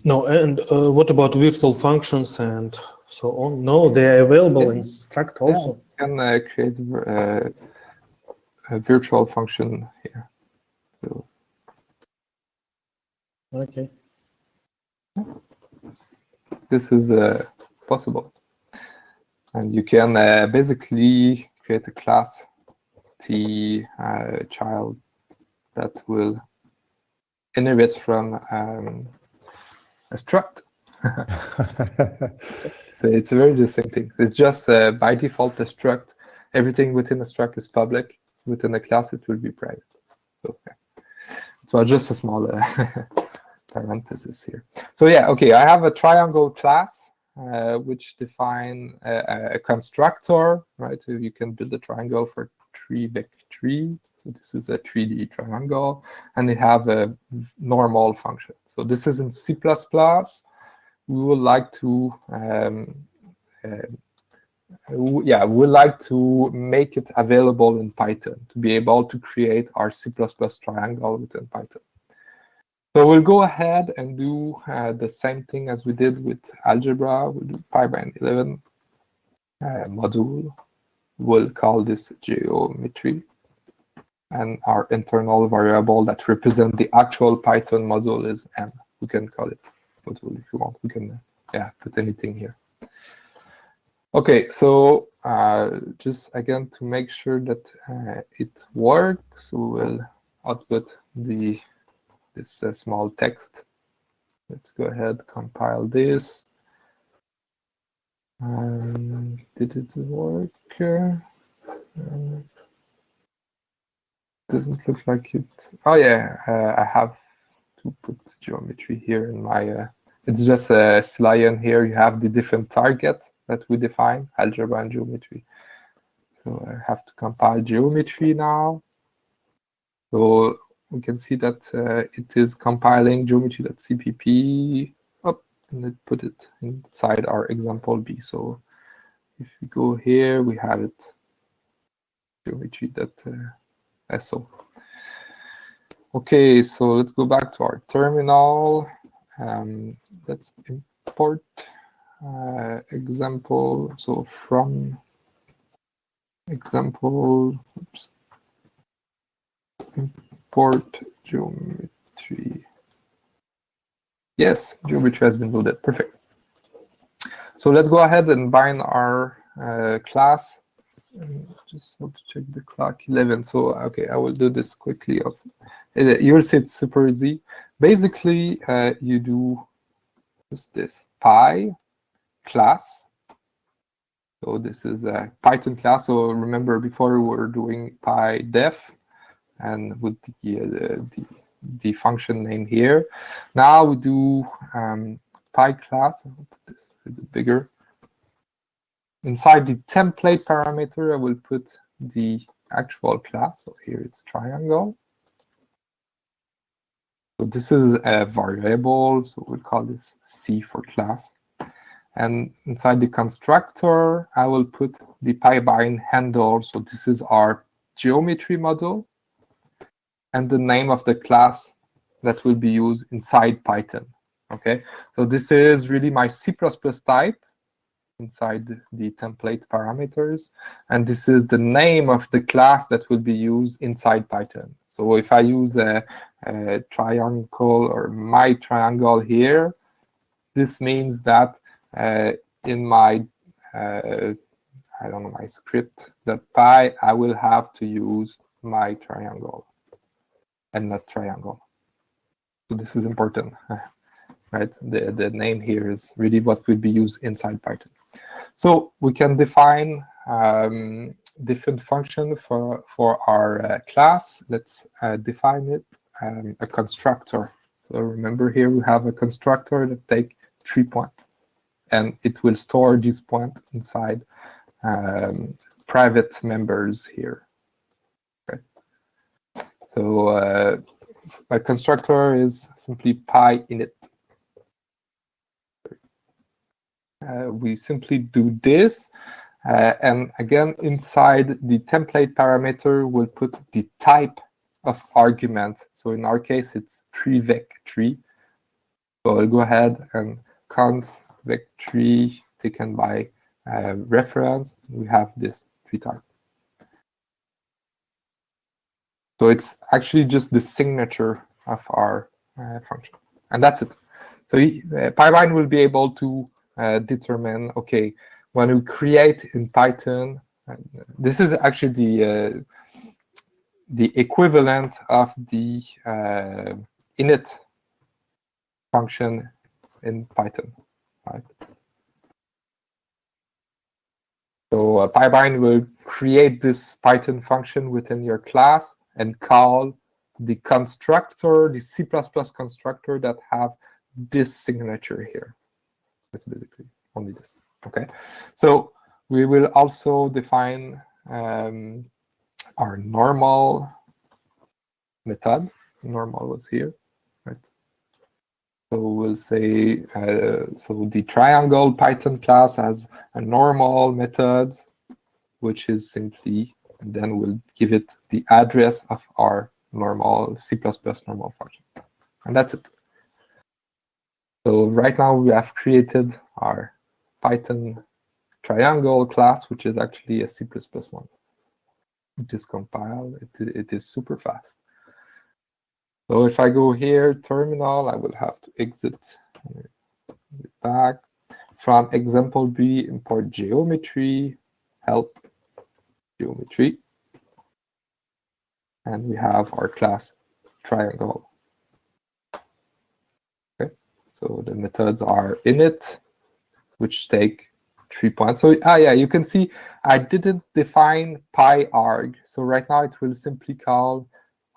No, and what about virtual functions and so on? No, they are available in struct also. Yeah, you can create a virtual function here. So, okay. This is possible. And you can basically create a class T child that will inherit from a struct. So it's very the same thing. It's just by default a struct. Everything within a struct is public. Within a class, it will be private. So just a small parenthesis here. So yeah, okay. I have a triangle class. Which define a constructor, right? So you can build a triangle for 3x3. So this is a 3D triangle, and they have a normal function. So this is in C++. We would like to, we would like to make it available in Python to be able to create our C++ triangle within Python. So we'll go ahead and do the same thing as we did with algebra. We'll do pybind11 module. We'll call this geometry. And our internal variable that represents the actual Python module is m. We can call it module if you want. We can put anything here. Okay, so just again to make sure that it works, we will output this small text Let's go ahead, compile this. Did it work? Doesn't look like it. Oh yeah, I have to put geometry here in my. It's just a slion here. You have the different target that we define, algebra and geometry. So I have to compile geometry now. So we can see that it is compiling geometry.cpp up, and it put it inside our example B. So if we go here, we have it geometry.so. Okay, so let's go back to our terminal. Let's import example. So from example, oops, import geometry. Yes, geometry has been loaded. Perfect. So let's go ahead and bind our class. Just have to check the clock. 11. So okay, I will do this quickly. Also, you'll see it's super easy. Basically, you do just this py class. So this is a Python class. So remember, before we were doing pydef, and with the function name here. Now we do py class. I'll put this a bit bigger. Inside the template parameter, I will put the actual class. So here it's triangle. So this is a variable. So we'll call this C for class. And inside the constructor, I will put the pybind handle. So this is our geometry module and the name of the class that will be used inside Python. Okay, so this is really my C++ type inside the template parameters, and this is the name of the class that will be used inside Python. So if I use a triangle or my triangle here, this means that in my I don't know, my script.py, I will have to use my triangle and not triangle. So this is important, right? The name here is really what will be used inside Python. So we can define different function for our class. Let's define it, a constructor. So remember here we have a constructor that take 3 points, and it will store these points inside private members here. Okay. So a constructor is simply pyinit. We simply do this, and again inside the template parameter we'll put the type of argument. So in our case it's 3vec3. So I'll go ahead and const vec3 taken by reference. We have this 3 type. So it's actually just the signature of our function, and that's it. So pybind will be able to determine, okay, when we create in Python, this is actually the equivalent of the init function in Python, right? So pybind will create this Python function within your class and call the constructor, the C++ constructor that have this signature here. That's basically only this. Okay, so we will also define our normal method. Normal was here, right? So we'll say so the triangle Python class has a normal method, which is simply, and then we'll give it the address of our normal C++ normal function, and that's it. So right now we have created our Python triangle class, which is actually a C++ one. It is compiled. It is super fast. So if I go here, terminal, I will have to exit back. From example B, import geometry, help geometry. And we have our class triangle. Okay, So the methods are init, which take 3 points. So yeah, you can see I didn't define pyarg. So right now it will simply call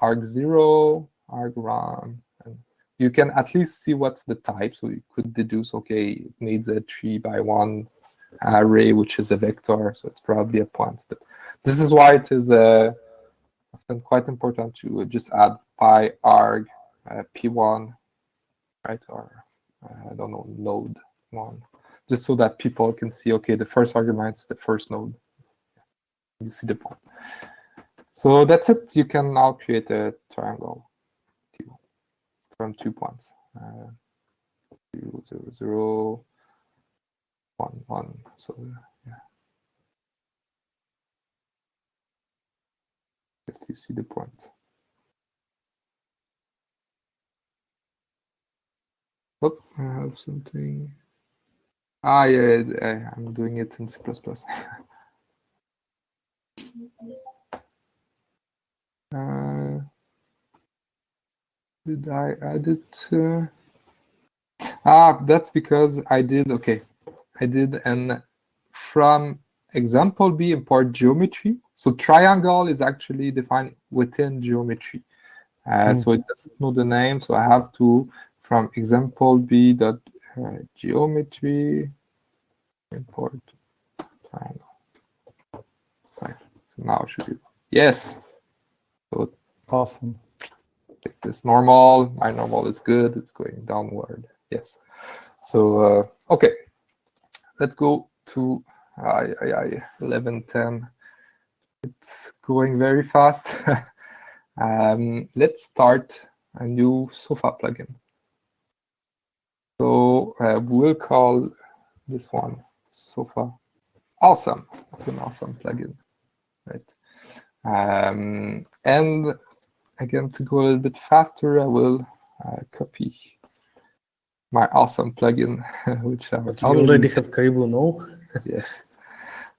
arg0, arg1. And you can at least see what's the type. So you could deduce, okay, it needs a 3x1 array, which is a vector. So it's probably a point. But this is why it is often quite important to just add pyarg p1, right? Or I don't know, node 1. Just so that people can see, okay, the first argument is the first node. You see the point. So that's it. You can now create a triangle from 2 points. 0, 0, 0, 1, 1. So yeah. Yes, you see the point. Oh, I have something. Ah, yeah, I'm doing it in C++. Did I add it? That's because I did, okay. I did an from example B import geometry. So triangle is actually defined within geometry. So it doesn't know the name. So I have to, from example B dot geometry, import triangle. Right. So now should be, yes. So awesome. Take this normal. My normal is good. It's going downward. Yes. So okay, let's go to 11:10. It's going very fast. Let's start a new Sofa plugin. So we'll call this one Sofa Awesome. It's an awesome plugin, right? And again, to go a little bit faster, I will copy my awesome plugin, which I already have Caribou, no? Yes.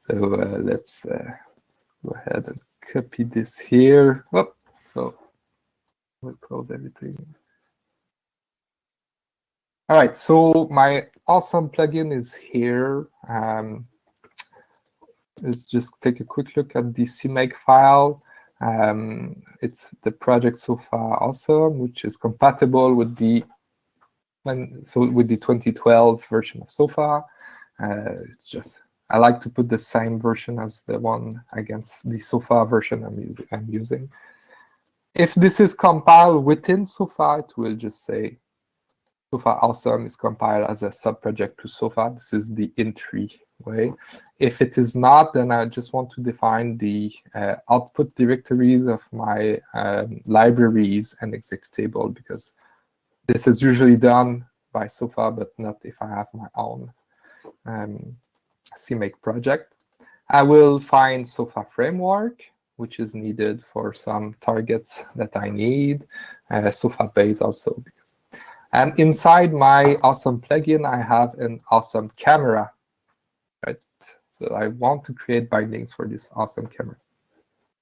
So let's go ahead and copy this here. Oh, so we'll close everything. All right, so my awesome plugin is here. Let's just take a quick look at the Cmake file. It's the project Sofa Awesome, which is compatible with the with the 2012 version of Sofa. It's just I like to put the same version as the one against the Sofa version I'm using. If this is compiled within Sofa, it will just say Sofa Awesome is compiled as a subproject to Sofa. This is the entry way. If it is not, then I just want to define the output directories of my libraries and executable, because this is usually done by Sofa, but not if I have my own Cmake project. I will find Sofa framework, which is needed for some targets that I need. Sofa base also. And inside my awesome plugin, I have an awesome camera, right? So I want to create bindings for this awesome camera.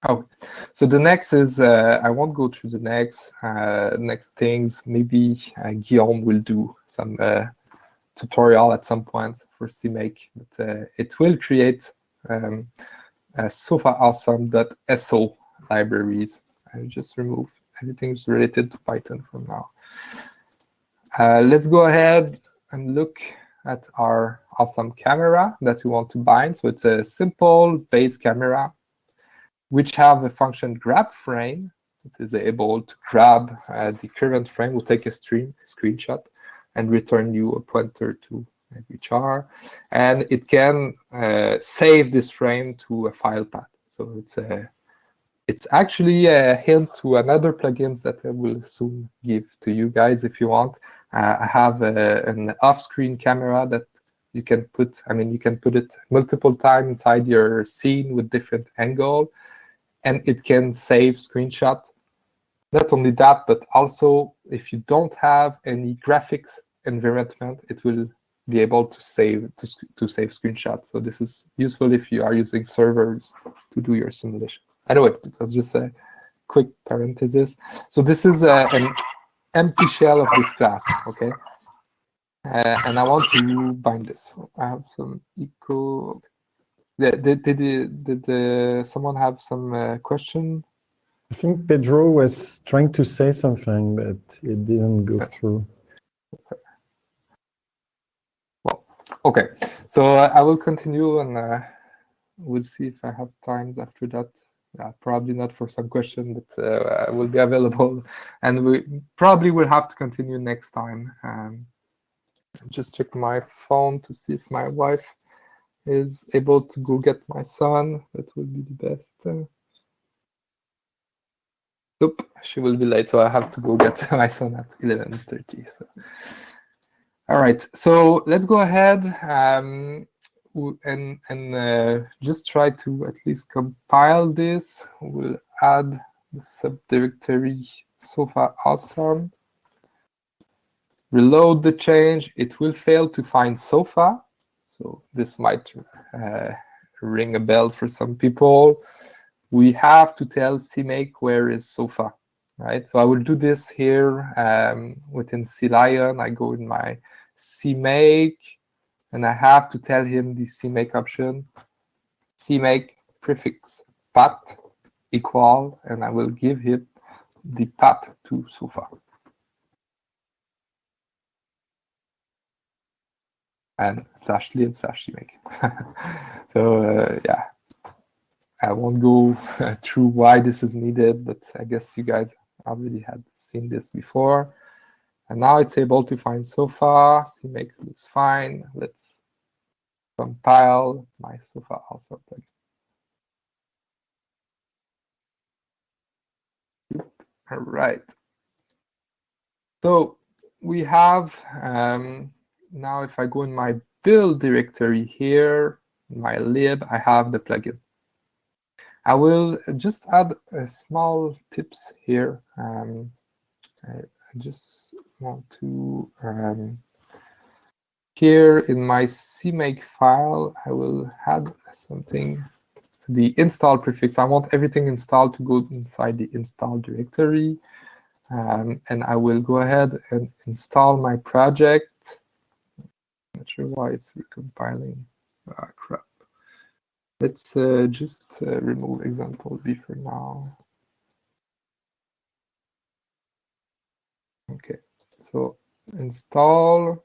Oh, so the next is, I won't go through the next things. Maybe Guillaume will do some tutorial at some point for Cmake, but it will create SofaAwesome.so libraries. I just remove everything related to Python from now. Let's go ahead and look at our awesome camera that we want to bind. So it's a simple base camera, which have a function grab frame. It is able to grab the current frame. We'll take a screenshot and return you a pointer to HR. And it can save this frame to a file path. So it's actually a hint to another plugins that I will soon give to you guys if you want. I have an off-screen camera that you can put, you can put it multiple times inside your scene with different angle, and it can save screenshot. Not only that, but also if you don't have any graphics environment, it will be able to save screenshots. So this is useful if you are using servers to do your simulation. Anyway, it was just a quick parenthesis. So this is an empty shell of this class, okay? and I want to bind this. So I have some echo. Did someone have some question? I think Pedro was trying to say something, but it didn't go through. Well, okay. So I will continue, and we'll see if I have times after that. Probably not for some question, but I will be available, and we probably will have to continue next time. Just check my phone to see if my wife is able to go get my son. That would be the best. Nope, she will be late, so I have to go get my son at 11:30. So. All right, so let's go ahead and just try to at least compile this. We'll add the subdirectory Sofa Awesome. Reload the change. It will fail to find Sofa. So this might ring a bell for some people. We have to tell Cmake where is Sofa, right? So I will do this here within CLion. I go in my Cmake, and I have to tell him the Cmake option, Cmake prefix path equal, and I will give him the path to Sofa. And /lib/Cmake. So yeah, I won't go through why this is needed, but I guess you guys already had seen this before. And now it's able to find Sofa. Cmake looks fine. Let's compile my Sofa also plugin. All right. So we have now, if I go in my build directory here, in my lib, I have the plugin. I will just add a small tips here. I just want to here in my Cmake file, I will add something. The install prefix. I want everything installed to go inside the install directory. And I will go ahead and install my project. Not sure why it's recompiling. Ah, crap. Let's just remove example B for now. Okay, so install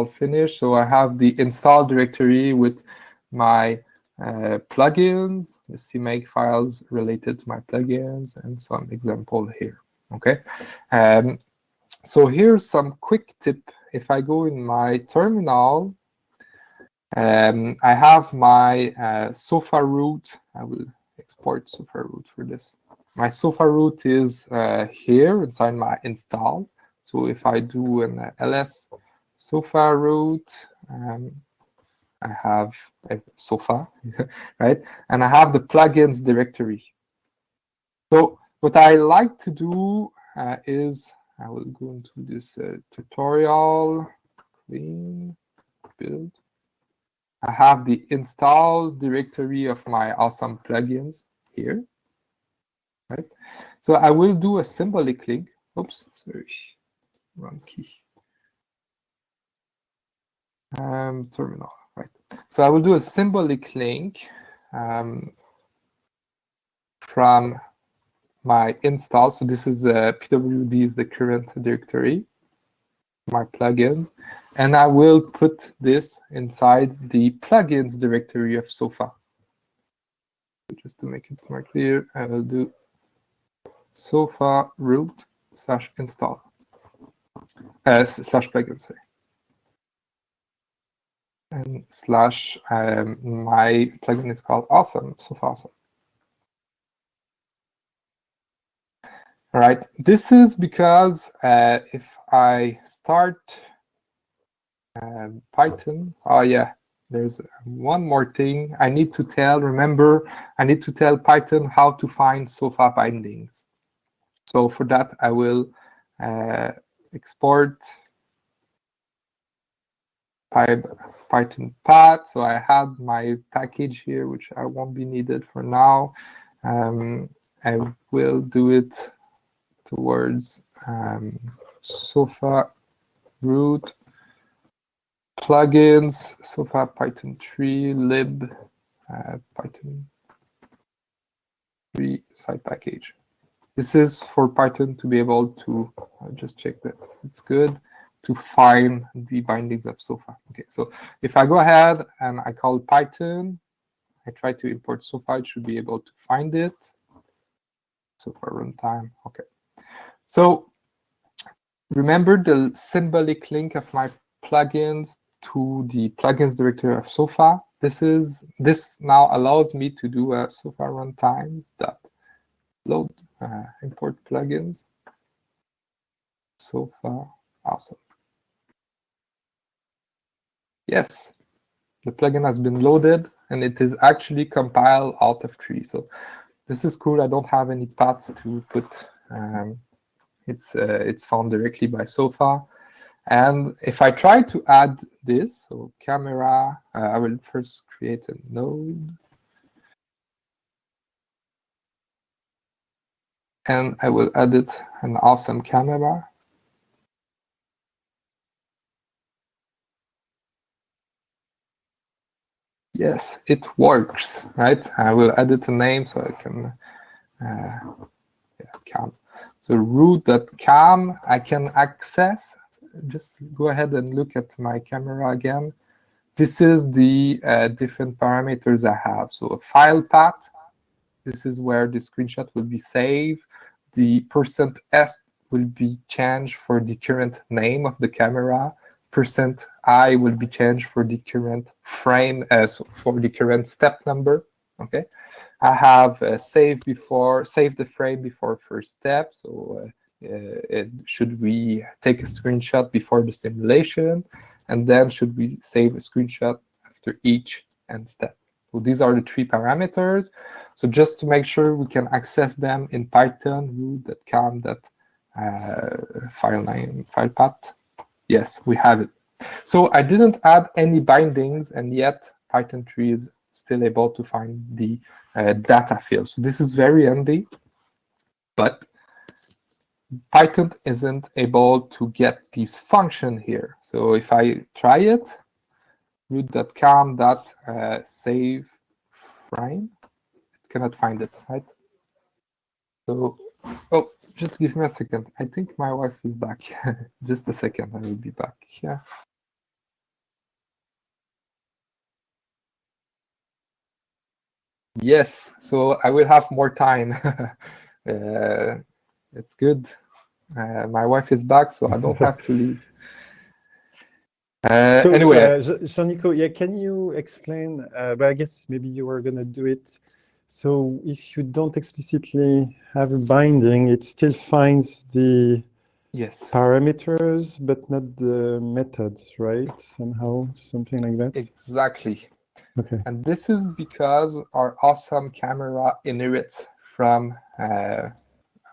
finish. So I have the install directory with my plugins, the Cmake files related to my plugins, and some example here. Okay, so here's some quick tip. If I go in my terminal, I have my Sofa root. I will export Sofa root for this. My Sofa root is here inside my install. So if I do an ls Sofa root, I have a Sofa, right? And I have the plugins directory. So what I like to do is I will go into this tutorial, clean, build. I have the install directory of my awesome plugins here, right? So I will do a symbolic link. Oops, sorry, wrong key. Terminal, right? So I will do a symbolic link from my install. So this is pwd is the current directory, my plugins, and I will put this inside the plugins directory of Sofa. So just to make it more clear, I will do Sofa root /install /plugin, sorry, and slash my plugin is called Awesome, Sofa Awesome. All right, this is because if I start Python, oh yeah, there's one more thing I need to tell. Remember, I need to tell Python how to find Sofa bindings. So for that, I will export Python path. So I have my package here, which I won't be needed for now. I will do it towards Sofa root plugins SofaPython3 lib Python 3 side package. This is for Python to be able to just check that it's good to find the bindings of Sofa. Okay, so if I go ahead and I call Python, I try to import Sofa, it should be able to find it. Sofa runtime. Okay. So remember the symbolic link of my plugins to the plugins directory of Sofa. This now allows me to do a Sofa runtime dot load import plugins. Sofa, awesome. Yes, the plugin has been loaded and it is actually compiled out of tree. So this is cool. I don't have any paths to put. It's found directly by Sofa. And if I try to add this, so camera, I will first create a node. And I will edit an awesome camera. Yes, it works, right? I will edit a name so I can, cam. So root.cam, I can access. Just go ahead and look at my camera again. This is the different parameters I have. So a file path, this is where the screenshot will be saved. The %s will be changed for the current name of the camera. %i will be changed for the current frame, so for the current step number. Okay, I have save the frame before first step. So should we take a screenshot before the simulation, and then should we save a screenshot after each end step? So these are the three parameters. So just to make sure we can access them in Python, root.cam file name file path. Yes, we have it. So I didn't add any bindings, and yet Python 3 is still able to find the data field. So this is very handy, but Python isn't able to get this function here. So if I try it, root.cam save frame, it cannot find it, right? So, oh, just give me a second. I think my wife is back. Just a second, I will be back. Yeah. Yes, so I will have more time. It's good. My wife is back, so I don't have to leave. So, anyway, Jean-Nico, yeah, can you explain? But I guess maybe you were going to do it. So if you don't explicitly have a binding, it still finds the parameters, but not the methods, right? Somehow, something like that? Exactly. Okay. And this is because our awesome camera inherits from, I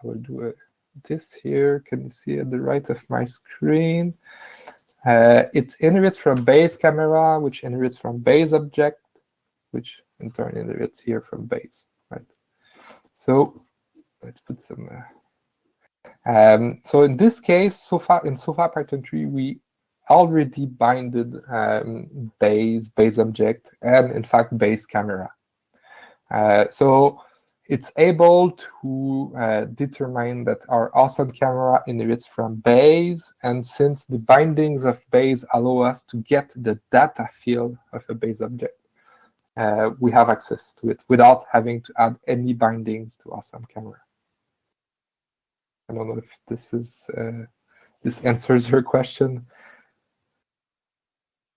will do this here. Can you see at the right of my screen? It inherits from base camera, which inherits from base object, which in turn inherits here from base, right? So let's put some. So in this case, in SofaPython3, we already binded base object, and in fact base camera. So it's able to determine that our awesome camera inherits from base, and since the bindings of base allow us to get the data field of a base object, we have access to it without having to add any bindings to awesome camera. I don't know if this answers your question,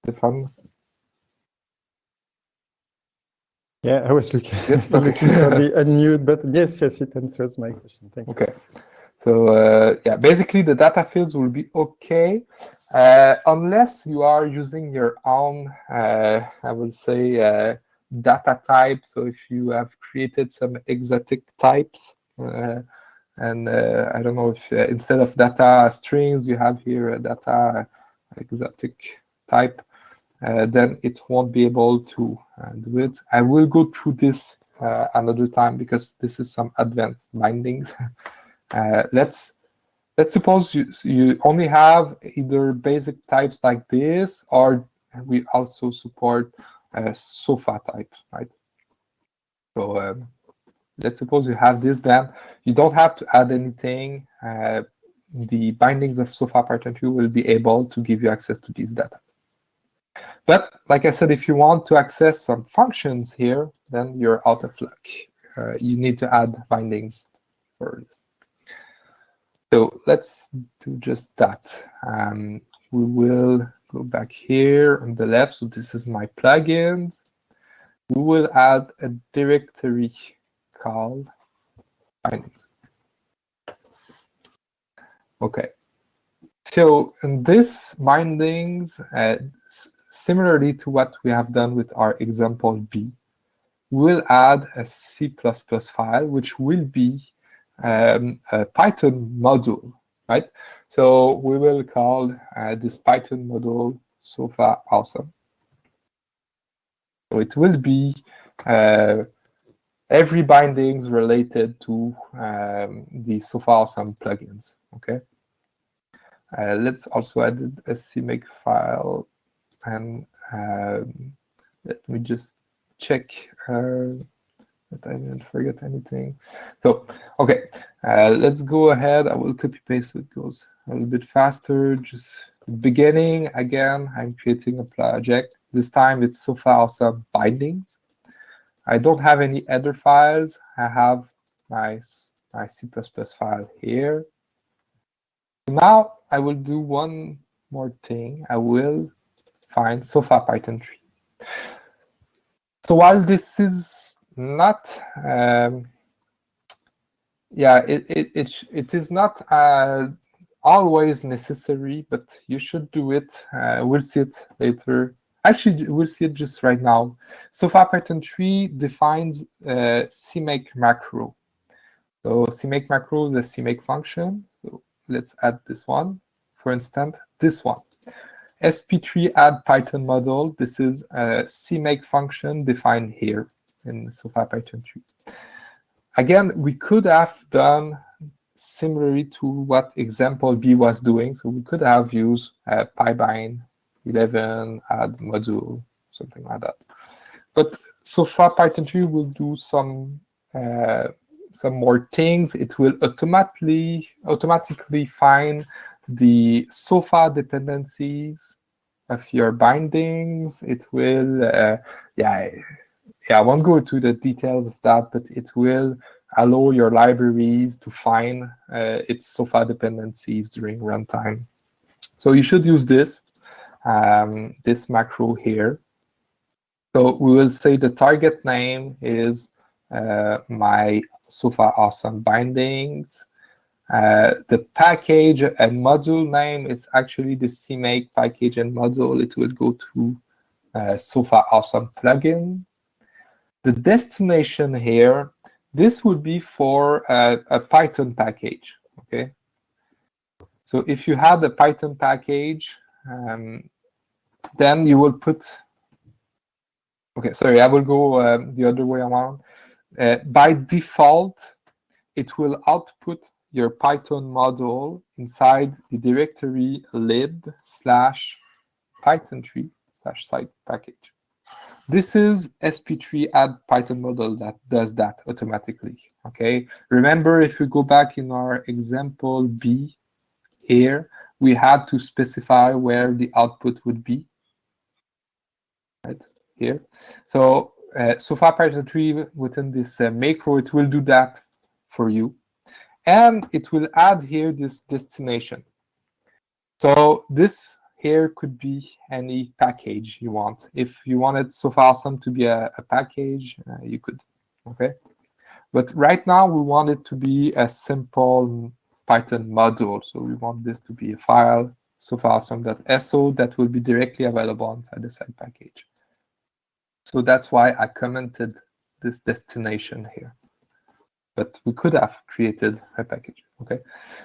Stefan. Yeah, I was looking, Yeah, okay. looking for the unmute button. Yes, it answers my question. Thank you. Okay. So yeah, basically the data fields will be okay, unless you are using your own, I would say, data type. So if you have created some exotic types, and I don't know if instead of data strings, you have here a data exotic type, then it won't be able to do it. I will go through this another time because this is some advanced bindings. Let's let's suppose you only have either basic types like this, or we also support Sofa type, right? So let's suppose you have this, then you don't have to add anything. The bindings of SofaPython3 will be able to give you access to these data. But like I said, if you want to access some functions here, then you're out of luck. You need to add bindings for this. So let's do just that. We will go back here on the left. So this is my plugins. We will add a directory called bindings. Okay. So in this bindings, similarly to what we have done with our example B, we'll add a C++ file, which will be a Python module, right? So we will call this Python module Sofa Awesome. So it will be every bindings related to the Sofa Awesome plugins, okay? Let's also add a Cmake file, and let me just check that I didn't forget anything. So, okay, let's go ahead. I will copy paste so it goes a little bit faster. Just beginning, again, I'm creating a project. This time it's Sofa Awesome bindings. I don't have any header files. I have my C++ file here. So now I will do one more thing. I will find SofaPython3. So while this is not, it is not always necessary, but you should do it. We'll see it later. Actually, we'll see it just right now. SofaPython3 defines Cmake macro. So Cmake macro is a Cmake function. So let's add this one. For instance, this one. sp3 add Python model. This is a Cmake function defined here in SofaPython3. Again, we could have done similarly to what example B was doing. So we could have used pybind11 add module, something like that. But SofaPython3 will do some more things. It will automatically find the Sofa dependencies of your bindings. It will, I won't go into the details of that, but it will allow your libraries to find its Sofa dependencies during runtime. So you should use this, this macro here. So we will say the target name is my Sofa Awesome bindings. The package and module name is actually the Cmake package and module. It will go to Sofa Awesome plugin. The destination here, this would be for a Python package, okay? So if you have a Python package, then you will put, okay, sorry, I will go the other way around. By default, it will output your Python module inside the directory lib/python3/site package. This is sp3 add Python module that does that automatically, okay? Remember, if we go back in our example B here, we had to specify where the output would be, right here. So SofaPython3 within this macro, it will do that for you. And it will add here this destination. So this here could be any package you want. If you wanted Sofa Awesome to be a package, you could, okay? But right now, we want it to be a simple Python module. So we want this to be a file, SofaAwesome.so, that will be directly available inside the site package. So that's why I commented this destination here. But we could have created a package, okay?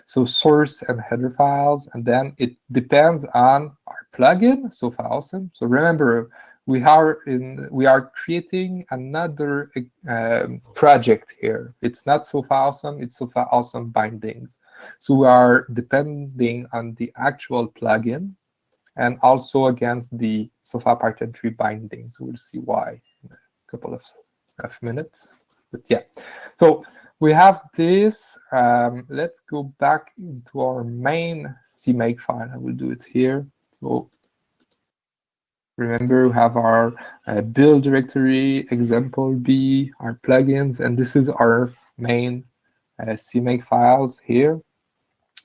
So source and header files, and then it depends on our plugin, Sofa Awesome. So remember, we are creating another project here. It's not SofaAwesome, it's SofaAwesome bindings. So we are depending on the actual plugin and also against the SofaPython3 bindings. We'll see why in a couple of minutes. But yeah, so we have this. Let's go back into our main Cmake file. I will do it here. So remember, we have our build directory, example B, our plugins, and this is our main Cmake files here.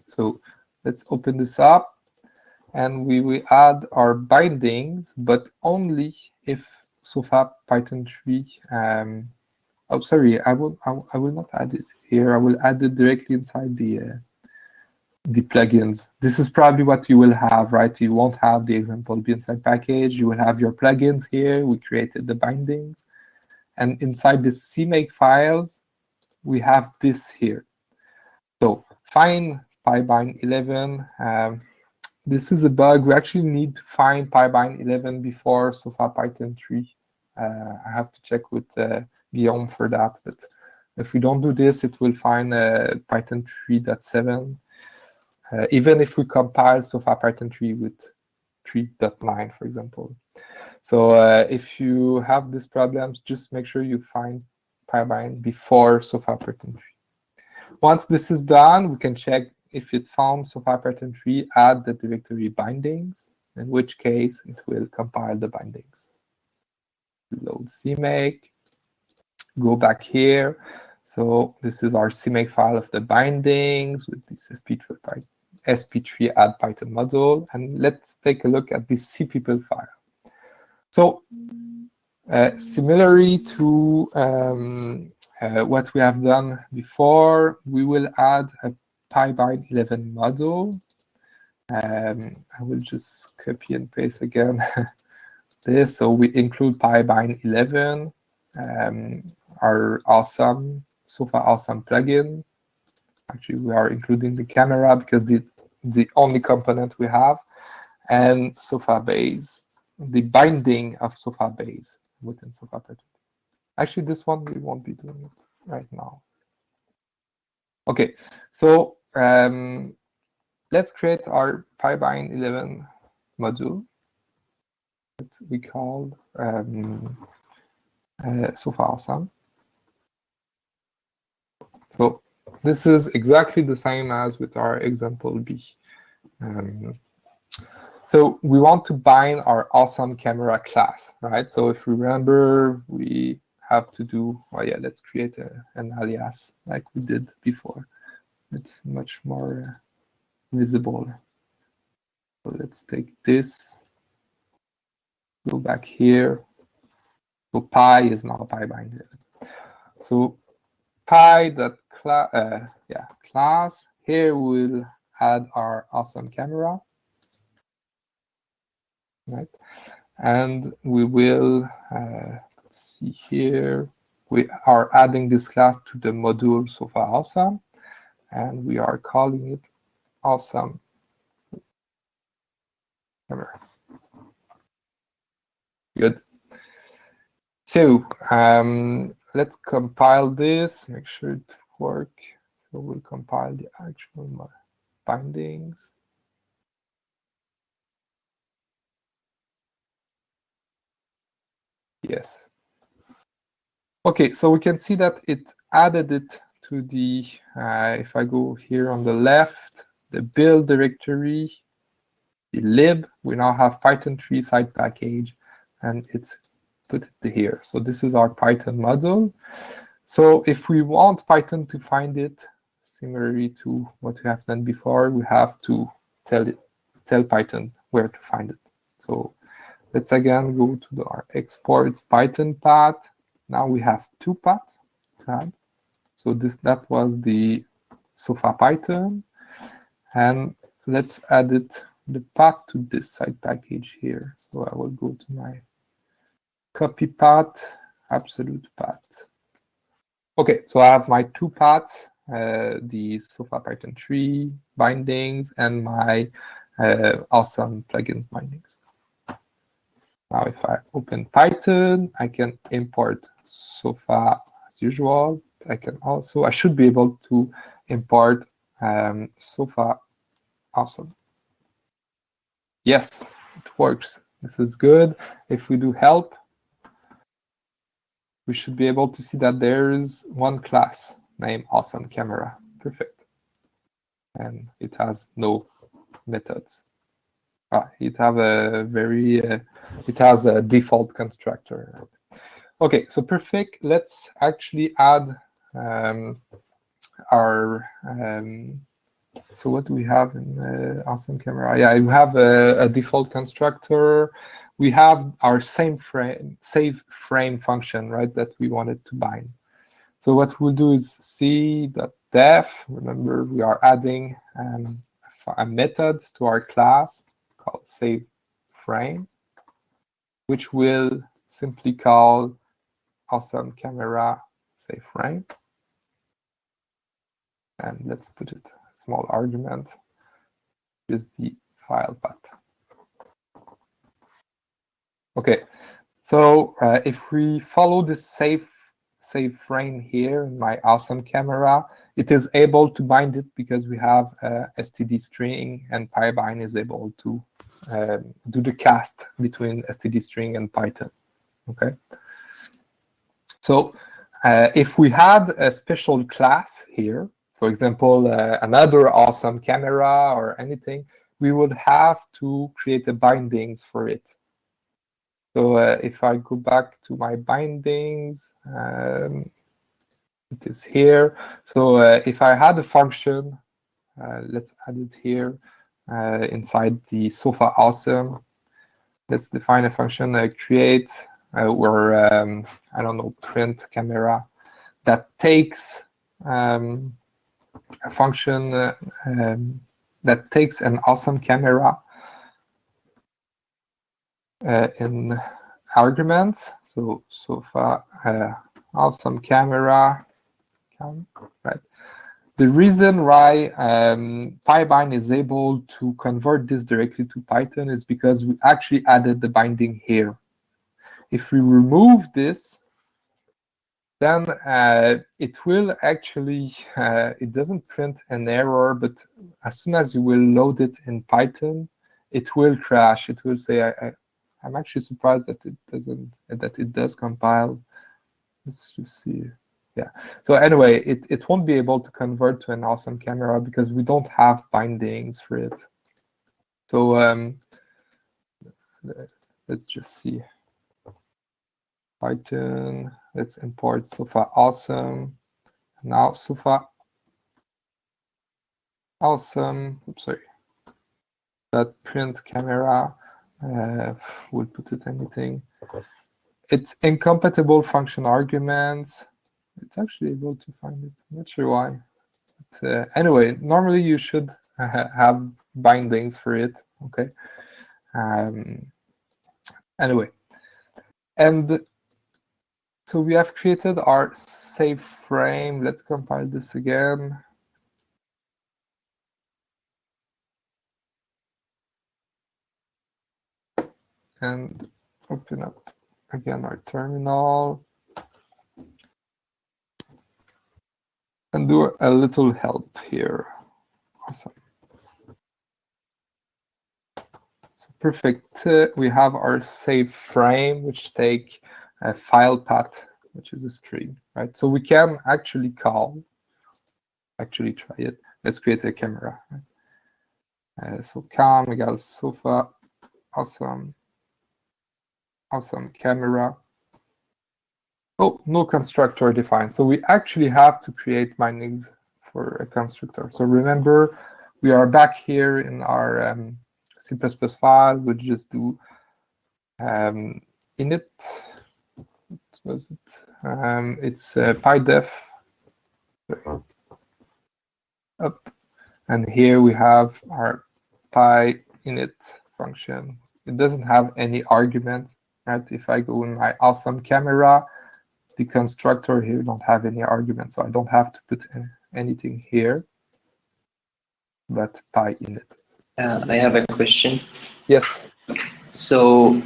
So let's open this up, and we will add our bindings, but only if SofaPython3. Oh, sorry, I will not add it here. I will add it directly inside the plugins. This is probably what you will have, right? You won't have the example B inside package. You will have your plugins here. We created the bindings. And inside the Cmake files, we have this here. So find pybind11. This is a bug. We actually need to find pybind11 before SofaPython3. I have to check with Guillaume for that. But if we don't do this, it will find Python 3.7. Even if we compile SofaPython3 with 3.9, for example. So if you have these problems, just make sure you find pybind before SofaPython3. Once this is done, we can check if it found SofaPython3, add the directory bindings, in which case it will compile the bindings. Load Cmake, go back here. So this is our Cmake file of the bindings with this sp3 add Python module, and let's take a look at this cpeople file. So similarly to what we have done before, we will add a pybind11 module. I will just copy and paste again this. So we include pybind11, our awesome SofaAwesome plugin. Actually, we are including the camera because the only component we have, and SofaBase, the binding of SofaBase within SofaPython. Actually, this one we won't be doing it right now. Okay, so let's create our pybind11 module that we call SofaAwesome. So this is exactly the same as with our example B. So we want to bind our awesome camera class, right? So if you remember, we have to do, well, yeah, let's create an alias like we did before. It's much more visible. So let's take this, go back here. So py is now pybind11. So class. Here we'll add our awesome camera, right? And we will let's see here. We are adding this class to the module SofaAwesome, and we are calling it awesome camera. Good. So let's compile this, make sure it works. So we'll compile the actual bindings. Yes. Okay, so we can see that it added it to the, if I go here on the left, the build directory, the lib, we now have Python 3 side package, and it's put it here. So this is our Python module. So if we want Python to find it, similarly to what we have done before, we have to tell Python where to find it. So let's again go to our export Python path. Now we have two paths to add. So that was the SofaPython, and let's add the path to this side package here. So I will go to my copy path, absolute path. Okay, so I have my two paths, the SofaPython3 bindings and my awesome plugins bindings. Now, if I open Python, I can import Sofa as usual. I should be able to import Sofa. Awesome. Yes, it works. This is good. If we do help, we should be able to see that there is one class named Awesome Camera. Perfect. And it has no methods. It has a default constructor. Okay, so perfect. Let's actually add our. So what do we have in Awesome Camera? Yeah, we have a default constructor. We have our save frame function, right, that we wanted to bind. So what we'll do is c.def. Remember, we are adding a method to our class called save frame, which will simply call Awesome Camera save frame. And let's put it a small argument, just the file path. Okay, so if we follow this save frame here in my Awesome Camera, it is able to bind it because we have std string, and pybind is able to do the cast between std string and Python. Okay, so if we had a special class here, for example, another Awesome Camera or anything, we would have to create a bindings for it. So if I go back to my bindings, it is here. So if I had a function, let's add it here inside the Sofa Awesome. Let's define a function, create or I don't know, print camera that takes a function that takes an Awesome Camera in arguments. So Sofa Awesome Camera, right? The reason why pybind is able to convert this directly to Python is because we actually added the binding here. If we remove this, then it will actually, it doesn't print an error, but as soon as you will load it in Python, it will crash. It will say, I'm actually surprised that it does compile. Let's just see. Yeah. So anyway, it won't be able to convert to an Awesome Camera because we don't have bindings for it. So let's just see. Python. Let's import Sofa Awesome. Now Sofa Awesome. Oops, sorry. That print camera. We'll put it anything. It's incompatible function arguments. It's actually able to find it. I'm not sure why. But, anyway, normally you should have bindings for it. Okay. Anyway, and so we have created our save frame. Let's compile this again. And open up again our terminal and do a little help here. Awesome. So perfect. We have our save frame, which take a file path, which is a string, right? So we can actually try it. Let's create a camera. Right? So cam equals Sofa Awesome Camera. Oh, no constructor defined. So we actually have to create bindings for a constructor. So remember, we are back here in our C++ file. We'll just do init. What was it? It's pydef. Up. And here we have our pyinit function. It doesn't have any arguments. Right? If I go in my Awesome Camera, the constructor here don't have any arguments, so I don't have to put anything here, but pyinit. I have a question. Yes. So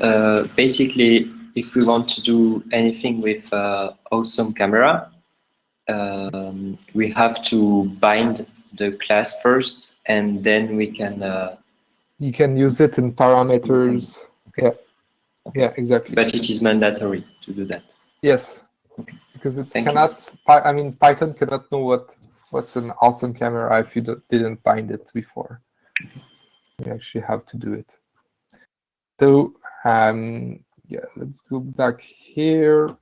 basically, if we want to do anything with awesome camera, we have to bind the class first, and then we can. You can use it in parameters. Okay. Yeah. Yeah, exactly. But it is mandatory to do that. Yes, Okay. because it Thank cannot. I mean, Python cannot know what's an awesome camera if you didn't bind it before. You actually have to do it. So yeah, let's go back here,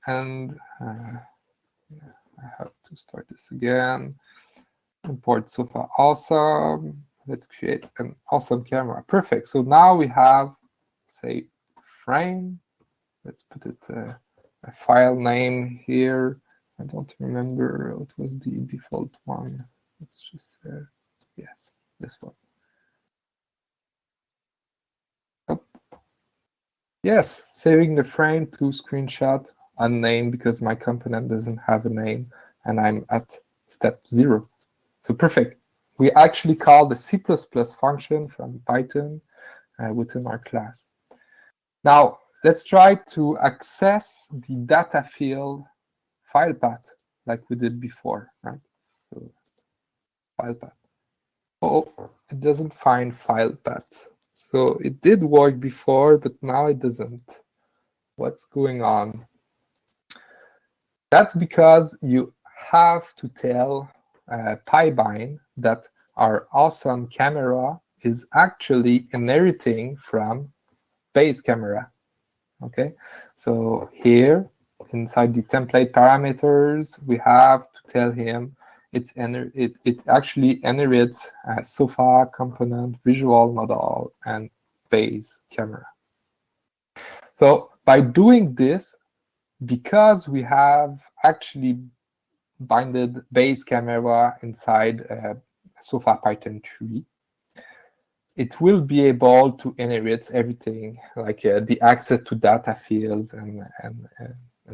and I have to start this again. Import Sofa Awesome. Let's create an awesome camera. Perfect. So now we have, say, frame. Let's put it a file name here. I don't remember what was the default one. Let's just yes, this one. Oh. Yes, saving the frame to screenshot unnamed because my component doesn't have a name and I'm at step 0. So perfect. We actually call the C++ function from Python within our class. Now, let's try to access the data field file path like we did before, right? So, file path. Oh, it doesn't find file path. So it did work before, but now it doesn't. What's going on? That's because you have to tell pybind that our awesome camera is actually inheriting from base camera. Okay, so here inside the template parameters, we have to tell him it actually inherits Sofa component, visual model, and base camera. So by doing this, because we have actually binded base camera inside SofaPython3, it will be able to inherit everything, like the access to data fields and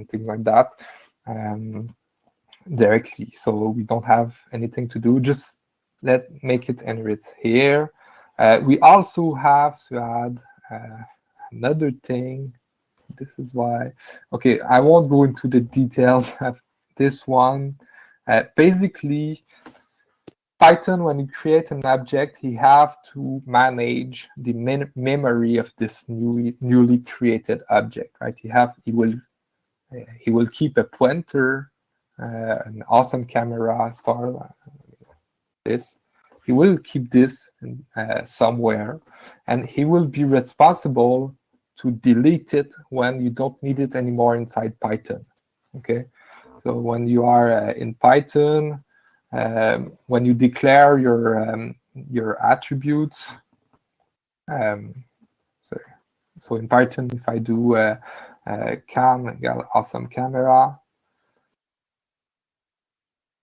things like that directly. So we don't have anything to do. Just make it inherit here. We also have to add another thing. This is why. Okay, I won't go into the details of this one. Basically, Python, when you create an object, you have to manage the memory of this newly created object, right? He will keep a pointer, an awesome camera star. This he will keep this somewhere, and he will be responsible to delete it when you don't need it anymore inside Python. Okay, so when you are in Python. When you declare your attributes, so in Python, if I do cam awesome camera,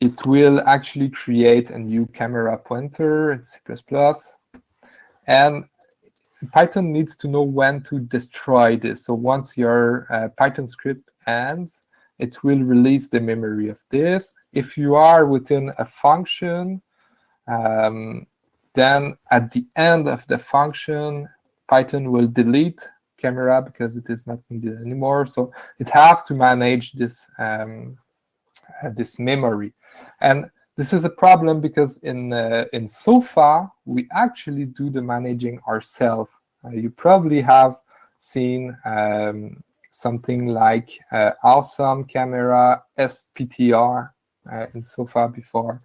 it will actually create a new camera pointer in C++, and Python needs to know when to destroy this. So once your Python script ends, it will release the memory of this. If you are within a function, then at the end of the function, Python will delete camera because it is not needed anymore. So it has to manage this this memory, and this is a problem because in Sofa we actually do the managing ourselves. You probably have seen something like awesome camera SPTR in Sofa before.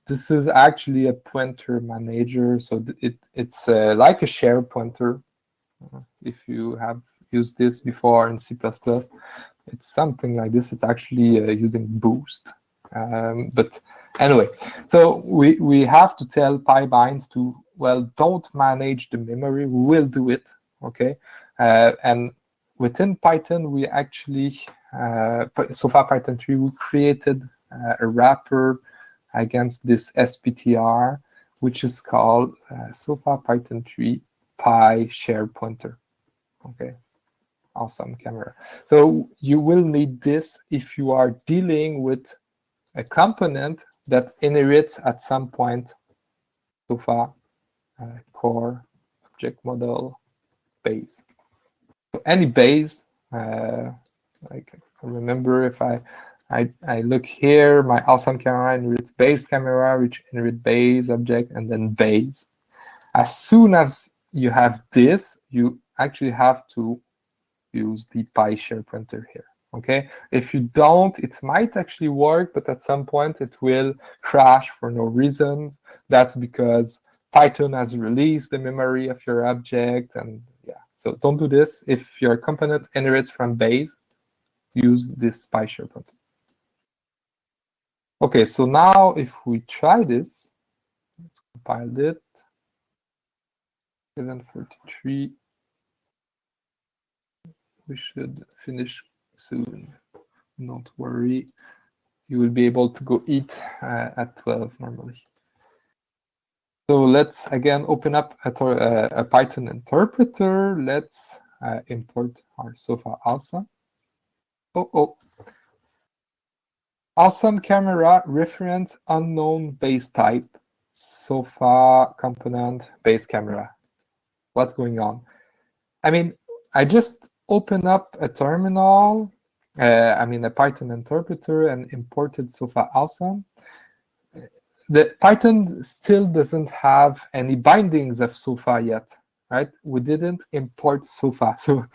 This is actually a pointer manager, so it's like a share pointer. If you have used this before in C++, it's something like this. It's actually using Boost. But anyway, so we have to tell pybinds to, well, don't manage the memory. We will do it, okay? And within Python, we actually, SofaPython3, we created a wrapper against this SPTR, which is called SofaPython3 Py share pointer. Okay, awesome camera. So you will need this if you are dealing with a component that inherits at some point Sofa core object model base. So any base, like I remember if I look here, my awesome camera inherits base camera, which inherit base object, and then base. As soon as you have this, you actually have to use the PyShare printer here. Okay, if you don't, it might actually work, but at some point it will crash for no reasons. That's because Python has released the memory of your object, and yeah, so don't do this. If your component inherits from base, use this PyShare printer. Okay, so now if we try this, let's compile it. 743. We should finish soon. Don't worry. You will be able to go eat at 12 normally. So let's again open up a Python interpreter. Let's import our Sofa Awesome. Oh. Awesome camera reference unknown base type. Sofa component base camera. What's going on? I mean, I just open up a terminal, a Python interpreter, and imported Sofa Awesome. The Python still doesn't have any bindings of Sofa yet, right? We didn't import Sofa, so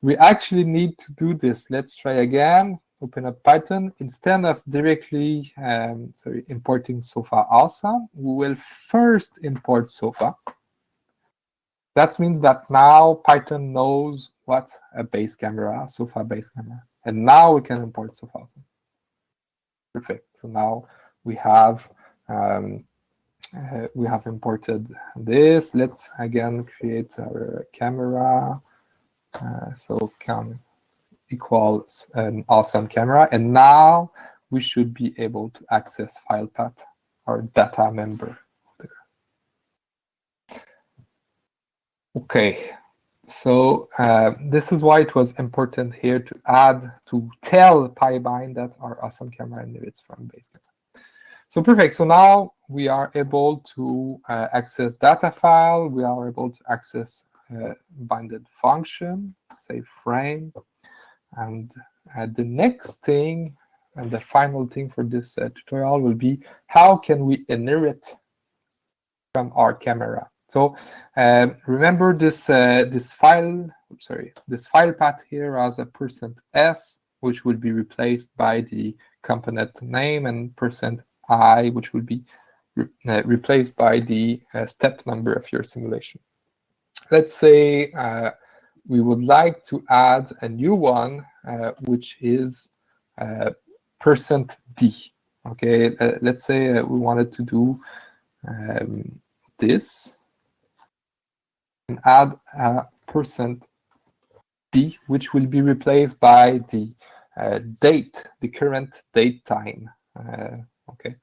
we actually need to do this. Let's try again. Open up Python. Instead of directly importing Sofa Awesome, we will first import Sofa. That means that now Python knows what's a base camera, Sofa base camera. And now we can import Sofa Awesome. Perfect. So now we have imported this. Let's again create our camera. So cam equals an awesome camera. And now we should be able to access file path or data member. Okay, so this is why it was important here to tell pybind that our awesome camera inherits from base camera. So perfect. So now we are able to access data file. We are able to access binded function, save frame, and the next thing and the final thing for this tutorial will be how can we inherit from our camera. So remember this file path here as a %s, which will be replaced by the component name, and %i, which will be replaced by the step number of your simulation. Let's say we would like to add a new one, which is %d. Okay, let's say we wanted to do this. And add a %d, which will be replaced by the date, the current date time. Okay.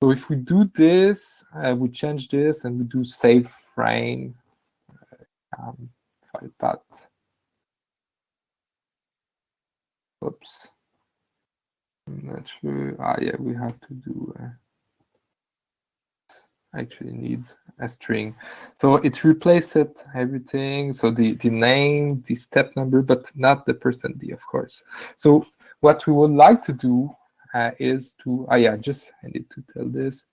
So if we do this, we change this, and we do save frame, file path. Oops. I'm not sure. Yeah, we have to do. Actually needs a string, so it replaced everything. So the name, the step number, but not the %d, of course. So what we would like to do is to I need to tell this.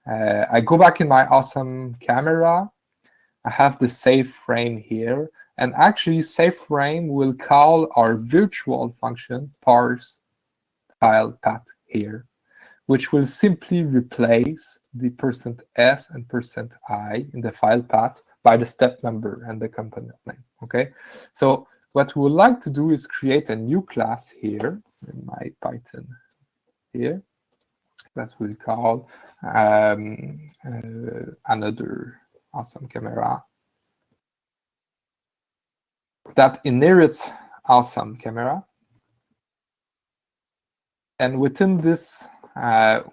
I go back in my awesome camera. I have the save frame here, and actually save frame will call our virtual function parse file path here, which will simply replace the %s and %i in the file path by the step number and the component name. Okay, so what we would like to do is create a new class here in my Python here that we'll call another awesome camera that inherits awesome camera, and within this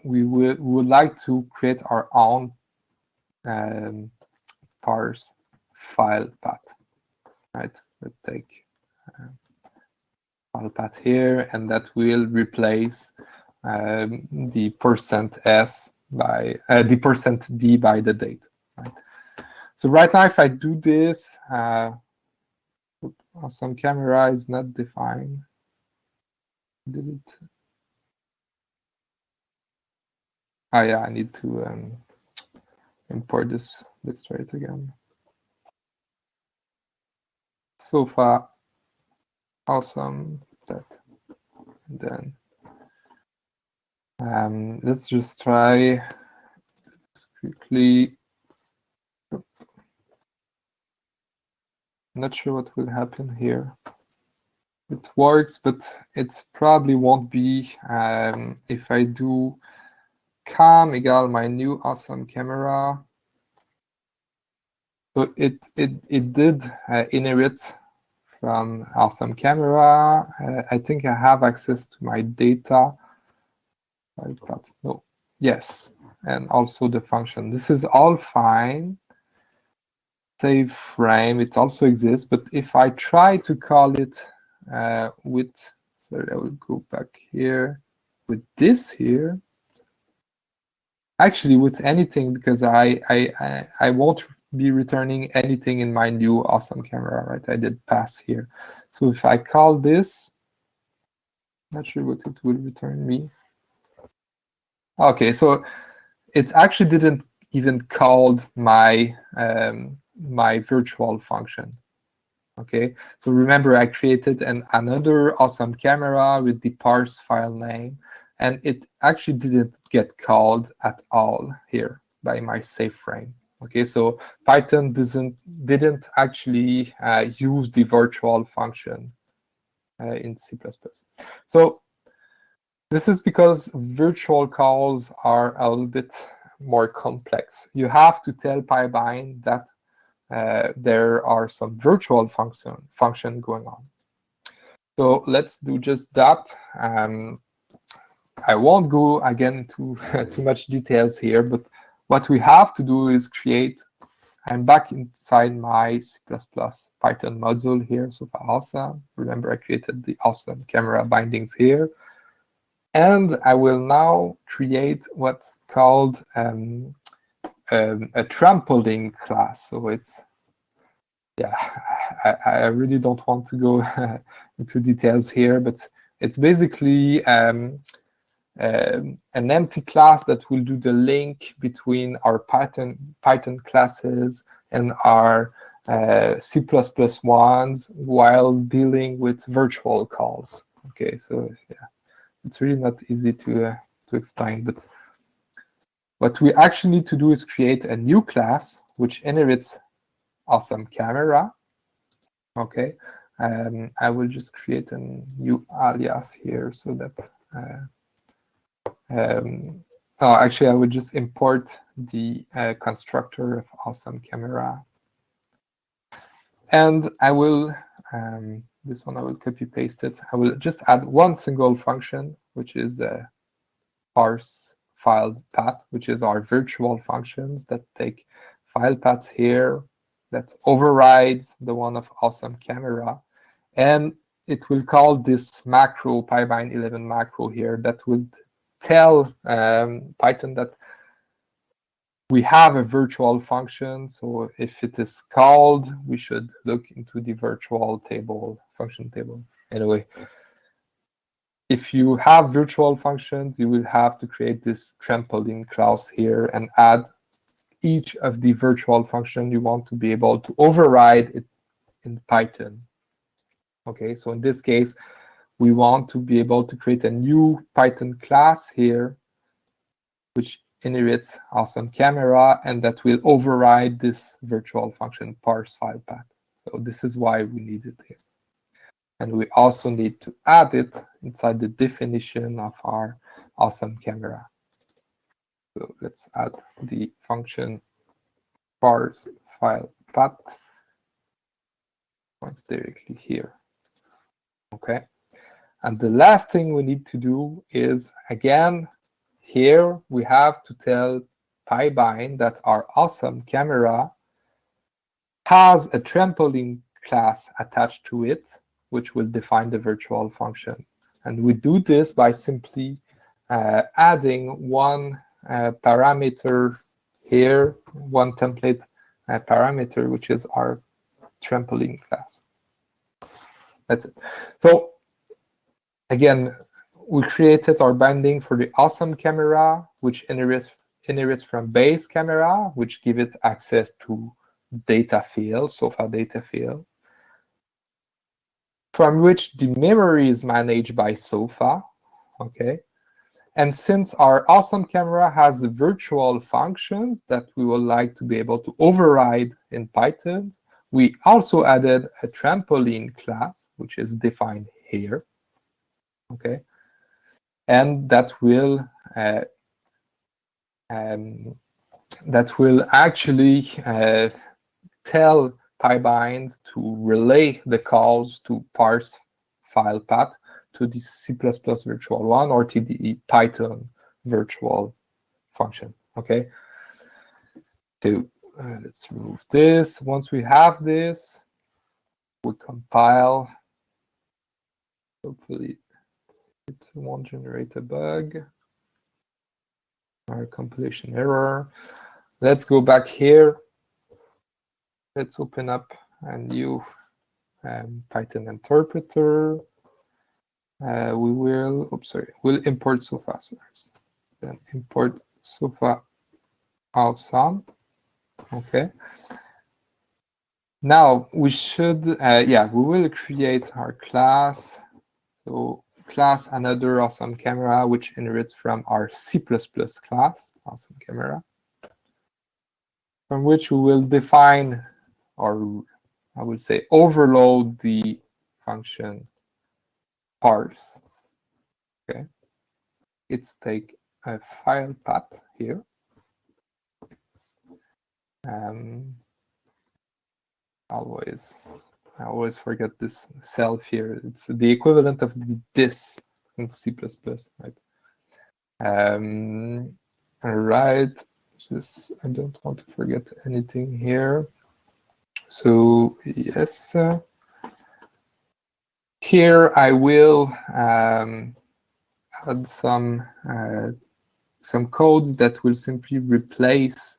we would like to create our own parse file path. Right, let's take file path here, and that will replace the %s by the %d by the date. Right. So right now, if I do this, Awesome camera is not defined. Did it? Oh yeah, I need to import this trait again. Sofa awesome that, and then let's just try this quickly. Not sure what will happen here. It works, but it probably won't be if I do cam equal my new awesome camera. So it did inherit from awesome camera. I think I have access to my data. No, yes, and also the function. This is all fine. Save frame, it also exists, but if I try to call it with, sorry, I will go back here with this here. Actually, with anything, because I won't be returning anything in my new awesome camera, right? I did pass here. So if I call this, not sure what it will return me. Okay, so it actually didn't even called my my virtual function. Okay, so remember I created another awesome camera with the parse file name, and it actually didn't get called at all here by my save frame. Okay, so Python didn't actually use the virtual function in C++. So this is because virtual calls are a little bit more complex. You have to tell pybind that there are some virtual function going on. So let's do just that. I won't go again into too much details here, but what we have to do is create. I'm back inside my C++ Python module here, so for awesome. Remember, I created the awesome camera bindings here. And I will now create what's called a trampoline class. So it's, yeah, I really don't want to go into details here, but it's basically an empty class that will do the link between our Python classes and our C++ ones while dealing with virtual calls. Okay, so yeah. It's really not easy to explain, but what we actually need to do is create a new class which inherits awesome camera. Okay, I will just create a new alias here so that oh, actually I would just import the constructor of awesome camera, and I will this one I will copy paste it. I will just add one single function, which is a parse file path, which is our virtual functions that take file paths here that overrides the one of awesome camera, and it will call this macro pybind11 macro here that would tell Python that we have a virtual function, so if it is called, we should look into the virtual table, function table. Anyway, if you have virtual functions, you will have to create this trampoline class here and add each of the virtual functions you want to be able to override it in Python. Okay, so in this case, we want to be able to create a new Python class here, which inherits awesome camera, and that will override this virtual function parse file path. So this is why we need it here. And we also need to add it inside the definition of our awesome camera. So let's add the function parse file path. It's directly here. Okay. And the last thing we need to do is, again, here we have to tell pybind that our awesome camera has a trampoline class attached to it, which will define the virtual function. And we do this by simply adding one parameter here, one template parameter, which is our trampoline class. That's it. So again, we created our binding for the awesome camera, which inherits from base camera, which give it access to data field, SOFA data field, from which the memory is managed by SOFA. Okay. And since our awesome camera has the virtual functions that we would like to be able to override in Python, we also added a trampoline class, which is defined here. Okay. And that will actually tell pybind to relay the calls to parse file path to the C++ virtual one or to the Python virtual function. Okay. So let's remove this. Once we have this, we compile. Hopefully, it won't generate a bug or a compilation error. Let's go back here. Let's open up a new Python interpreter. We'll import SOFA first. Then import SOFA awesome. Okay. Now we should, we will create our class. So class another awesome camera, which inherits from our C++ class, awesome camera, from which we will define, or I would say overload the function parse. Okay, let's take a file path here. I always forget this self here. It's the equivalent of this in C++, right? All right. I don't want to forget anything here. So yes, here I will add some codes that will simply replace.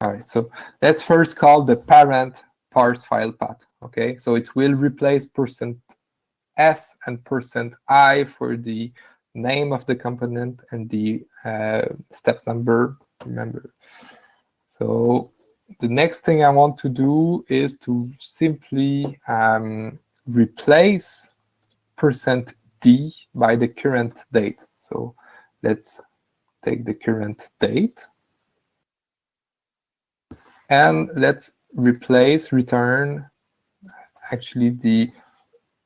All right, so let's first call the parent parse file path. Okay, so it will replace %s and %i for the name of the component and the step number. Remember. So the next thing I want to do is to simply replace %d by the current date. So let's take the current date. And let's return actually the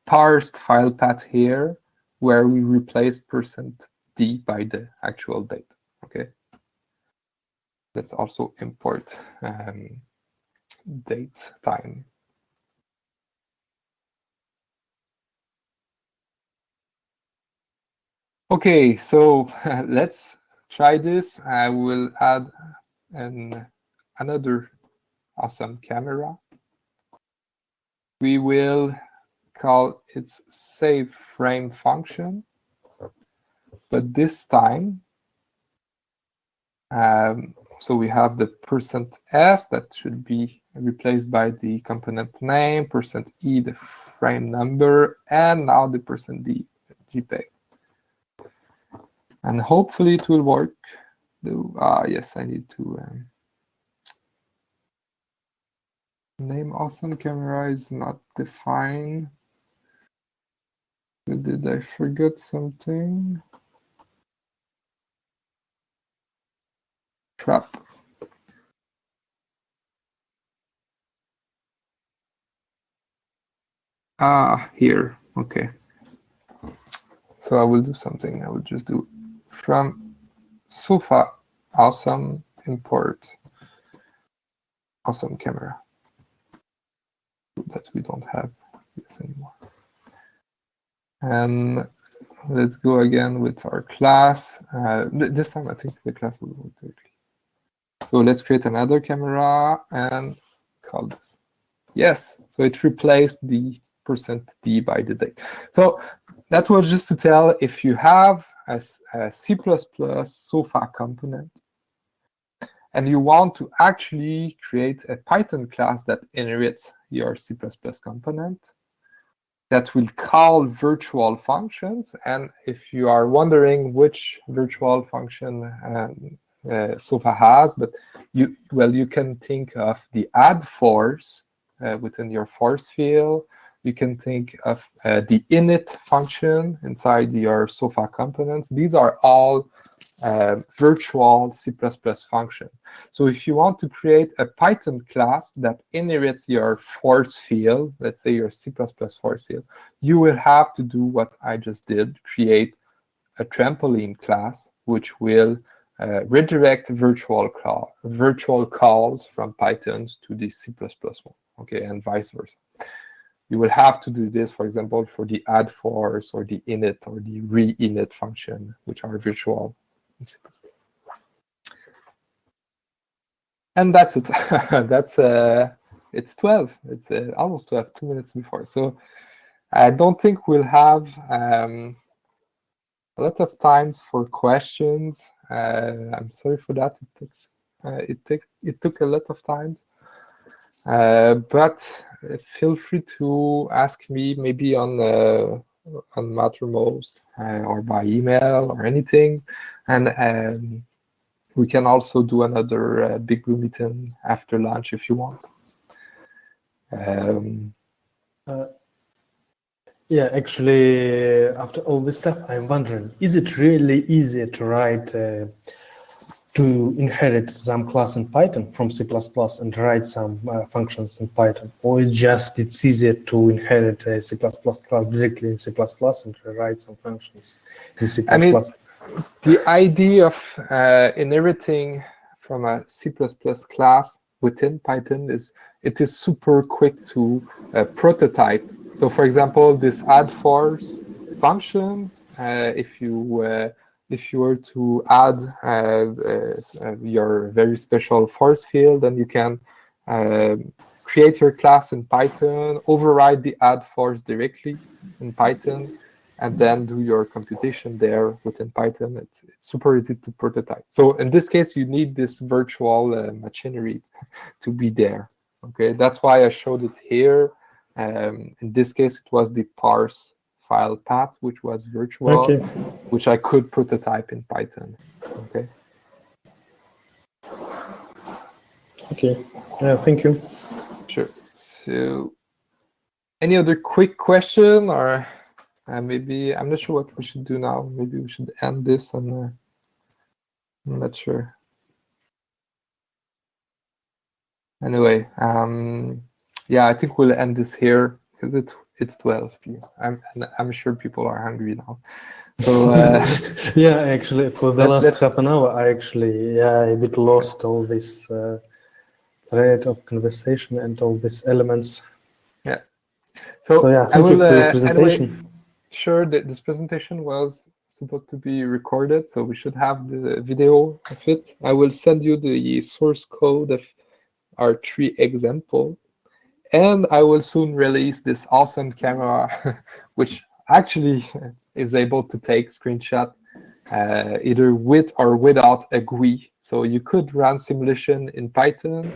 parsed file path here, where we replace %d by the actual date. Okay. Let's also import date time. Okay, so let's try this. I will add another awesome camera. We will call its save frame function, but this time, so we have the %s that should be replaced by the component name, %e the frame number, and now the %d JPEG. And hopefully it will work. Yes, I need to. Name awesome camera is not defined. Did I forget something? Crap. Here. Okay. So I will do something. I will just do from SOFA awesome import awesome camera. That we don't have this anymore. And let's go again with our class. This time I think the class will work directly. So let's create another camera and call this. Yes, so it replaced the %d by the date. So that was just to tell, if you have a C++ SOFA component and you want to actually create a Python class that inherits your C++ component that will call virtual functions. And if you are wondering which virtual function Sofa has, but you can think of the add force within your force field. You can think of the init function inside your Sofa components. These are all virtual C++ function. So if you want to create a Python class that inherits your force field, let's say your C++ force field, you will have to do what I just did, create a trampoline class, which will redirect virtual calls from Python to the C++ one, okay, and vice versa. You will have to do this, for example, for the add force or the init or the re-init function, which are virtual. And that's it. That's it's 12. It's almost 12, 2 minutes before. So I don't think we'll have a lot of times for questions. I'm sorry for that. It took a lot of time. But feel free to ask me maybe on Mattermost or by email or anything, and we can also do another big Blue meeting after lunch if you want. Yeah, actually, after all this stuff, I'm wondering, is it really easy to write, to inherit some class in Python from C++ and write some functions in Python? Or it's easier to inherit a C++ class directly in C++ and write some functions in C++? I mean, the idea of inheriting from a C++ class within Python is it is super quick to prototype. So, for example, this add force functions, if you were to add your very special force field, then you can create your class in Python, override the add force directly in Python, and then do your computation there within Python. It's super easy to prototype. So in this case, you need this virtual machinery to be there. Okay, that's why I showed it here. In this case, it was the parse file path, which was virtual, okay, which I could prototype in Python. Okay. Okay. Thank you. Sure. So, any other quick question, or maybe I'm not sure what we should do now. Maybe we should end this, and I'm not sure. Anyway, yeah, I think we'll end this here because it's 12. I'm sure people are hungry now. So yeah, actually, for the last half an hour, I actually a bit lost all this thread of conversation and all these elements. Yeah. So yeah, thank you for your presentation. Anyway, sure, this presentation was supposed to be recorded, so we should have the video of it. I will send you the source code of our 3 example, and I will soon release this awesome camera, which actually is able to take screenshot either with or without a GUI. So you could run simulation in Python,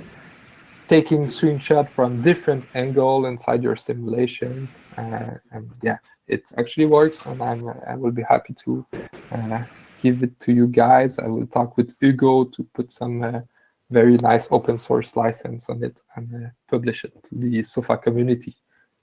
taking screenshot from different angle inside your simulations, and yeah, it actually works. And I will be happy to give it to you guys. I will talk with Hugo to put some very nice open source license on it and publish it to the Sofa community.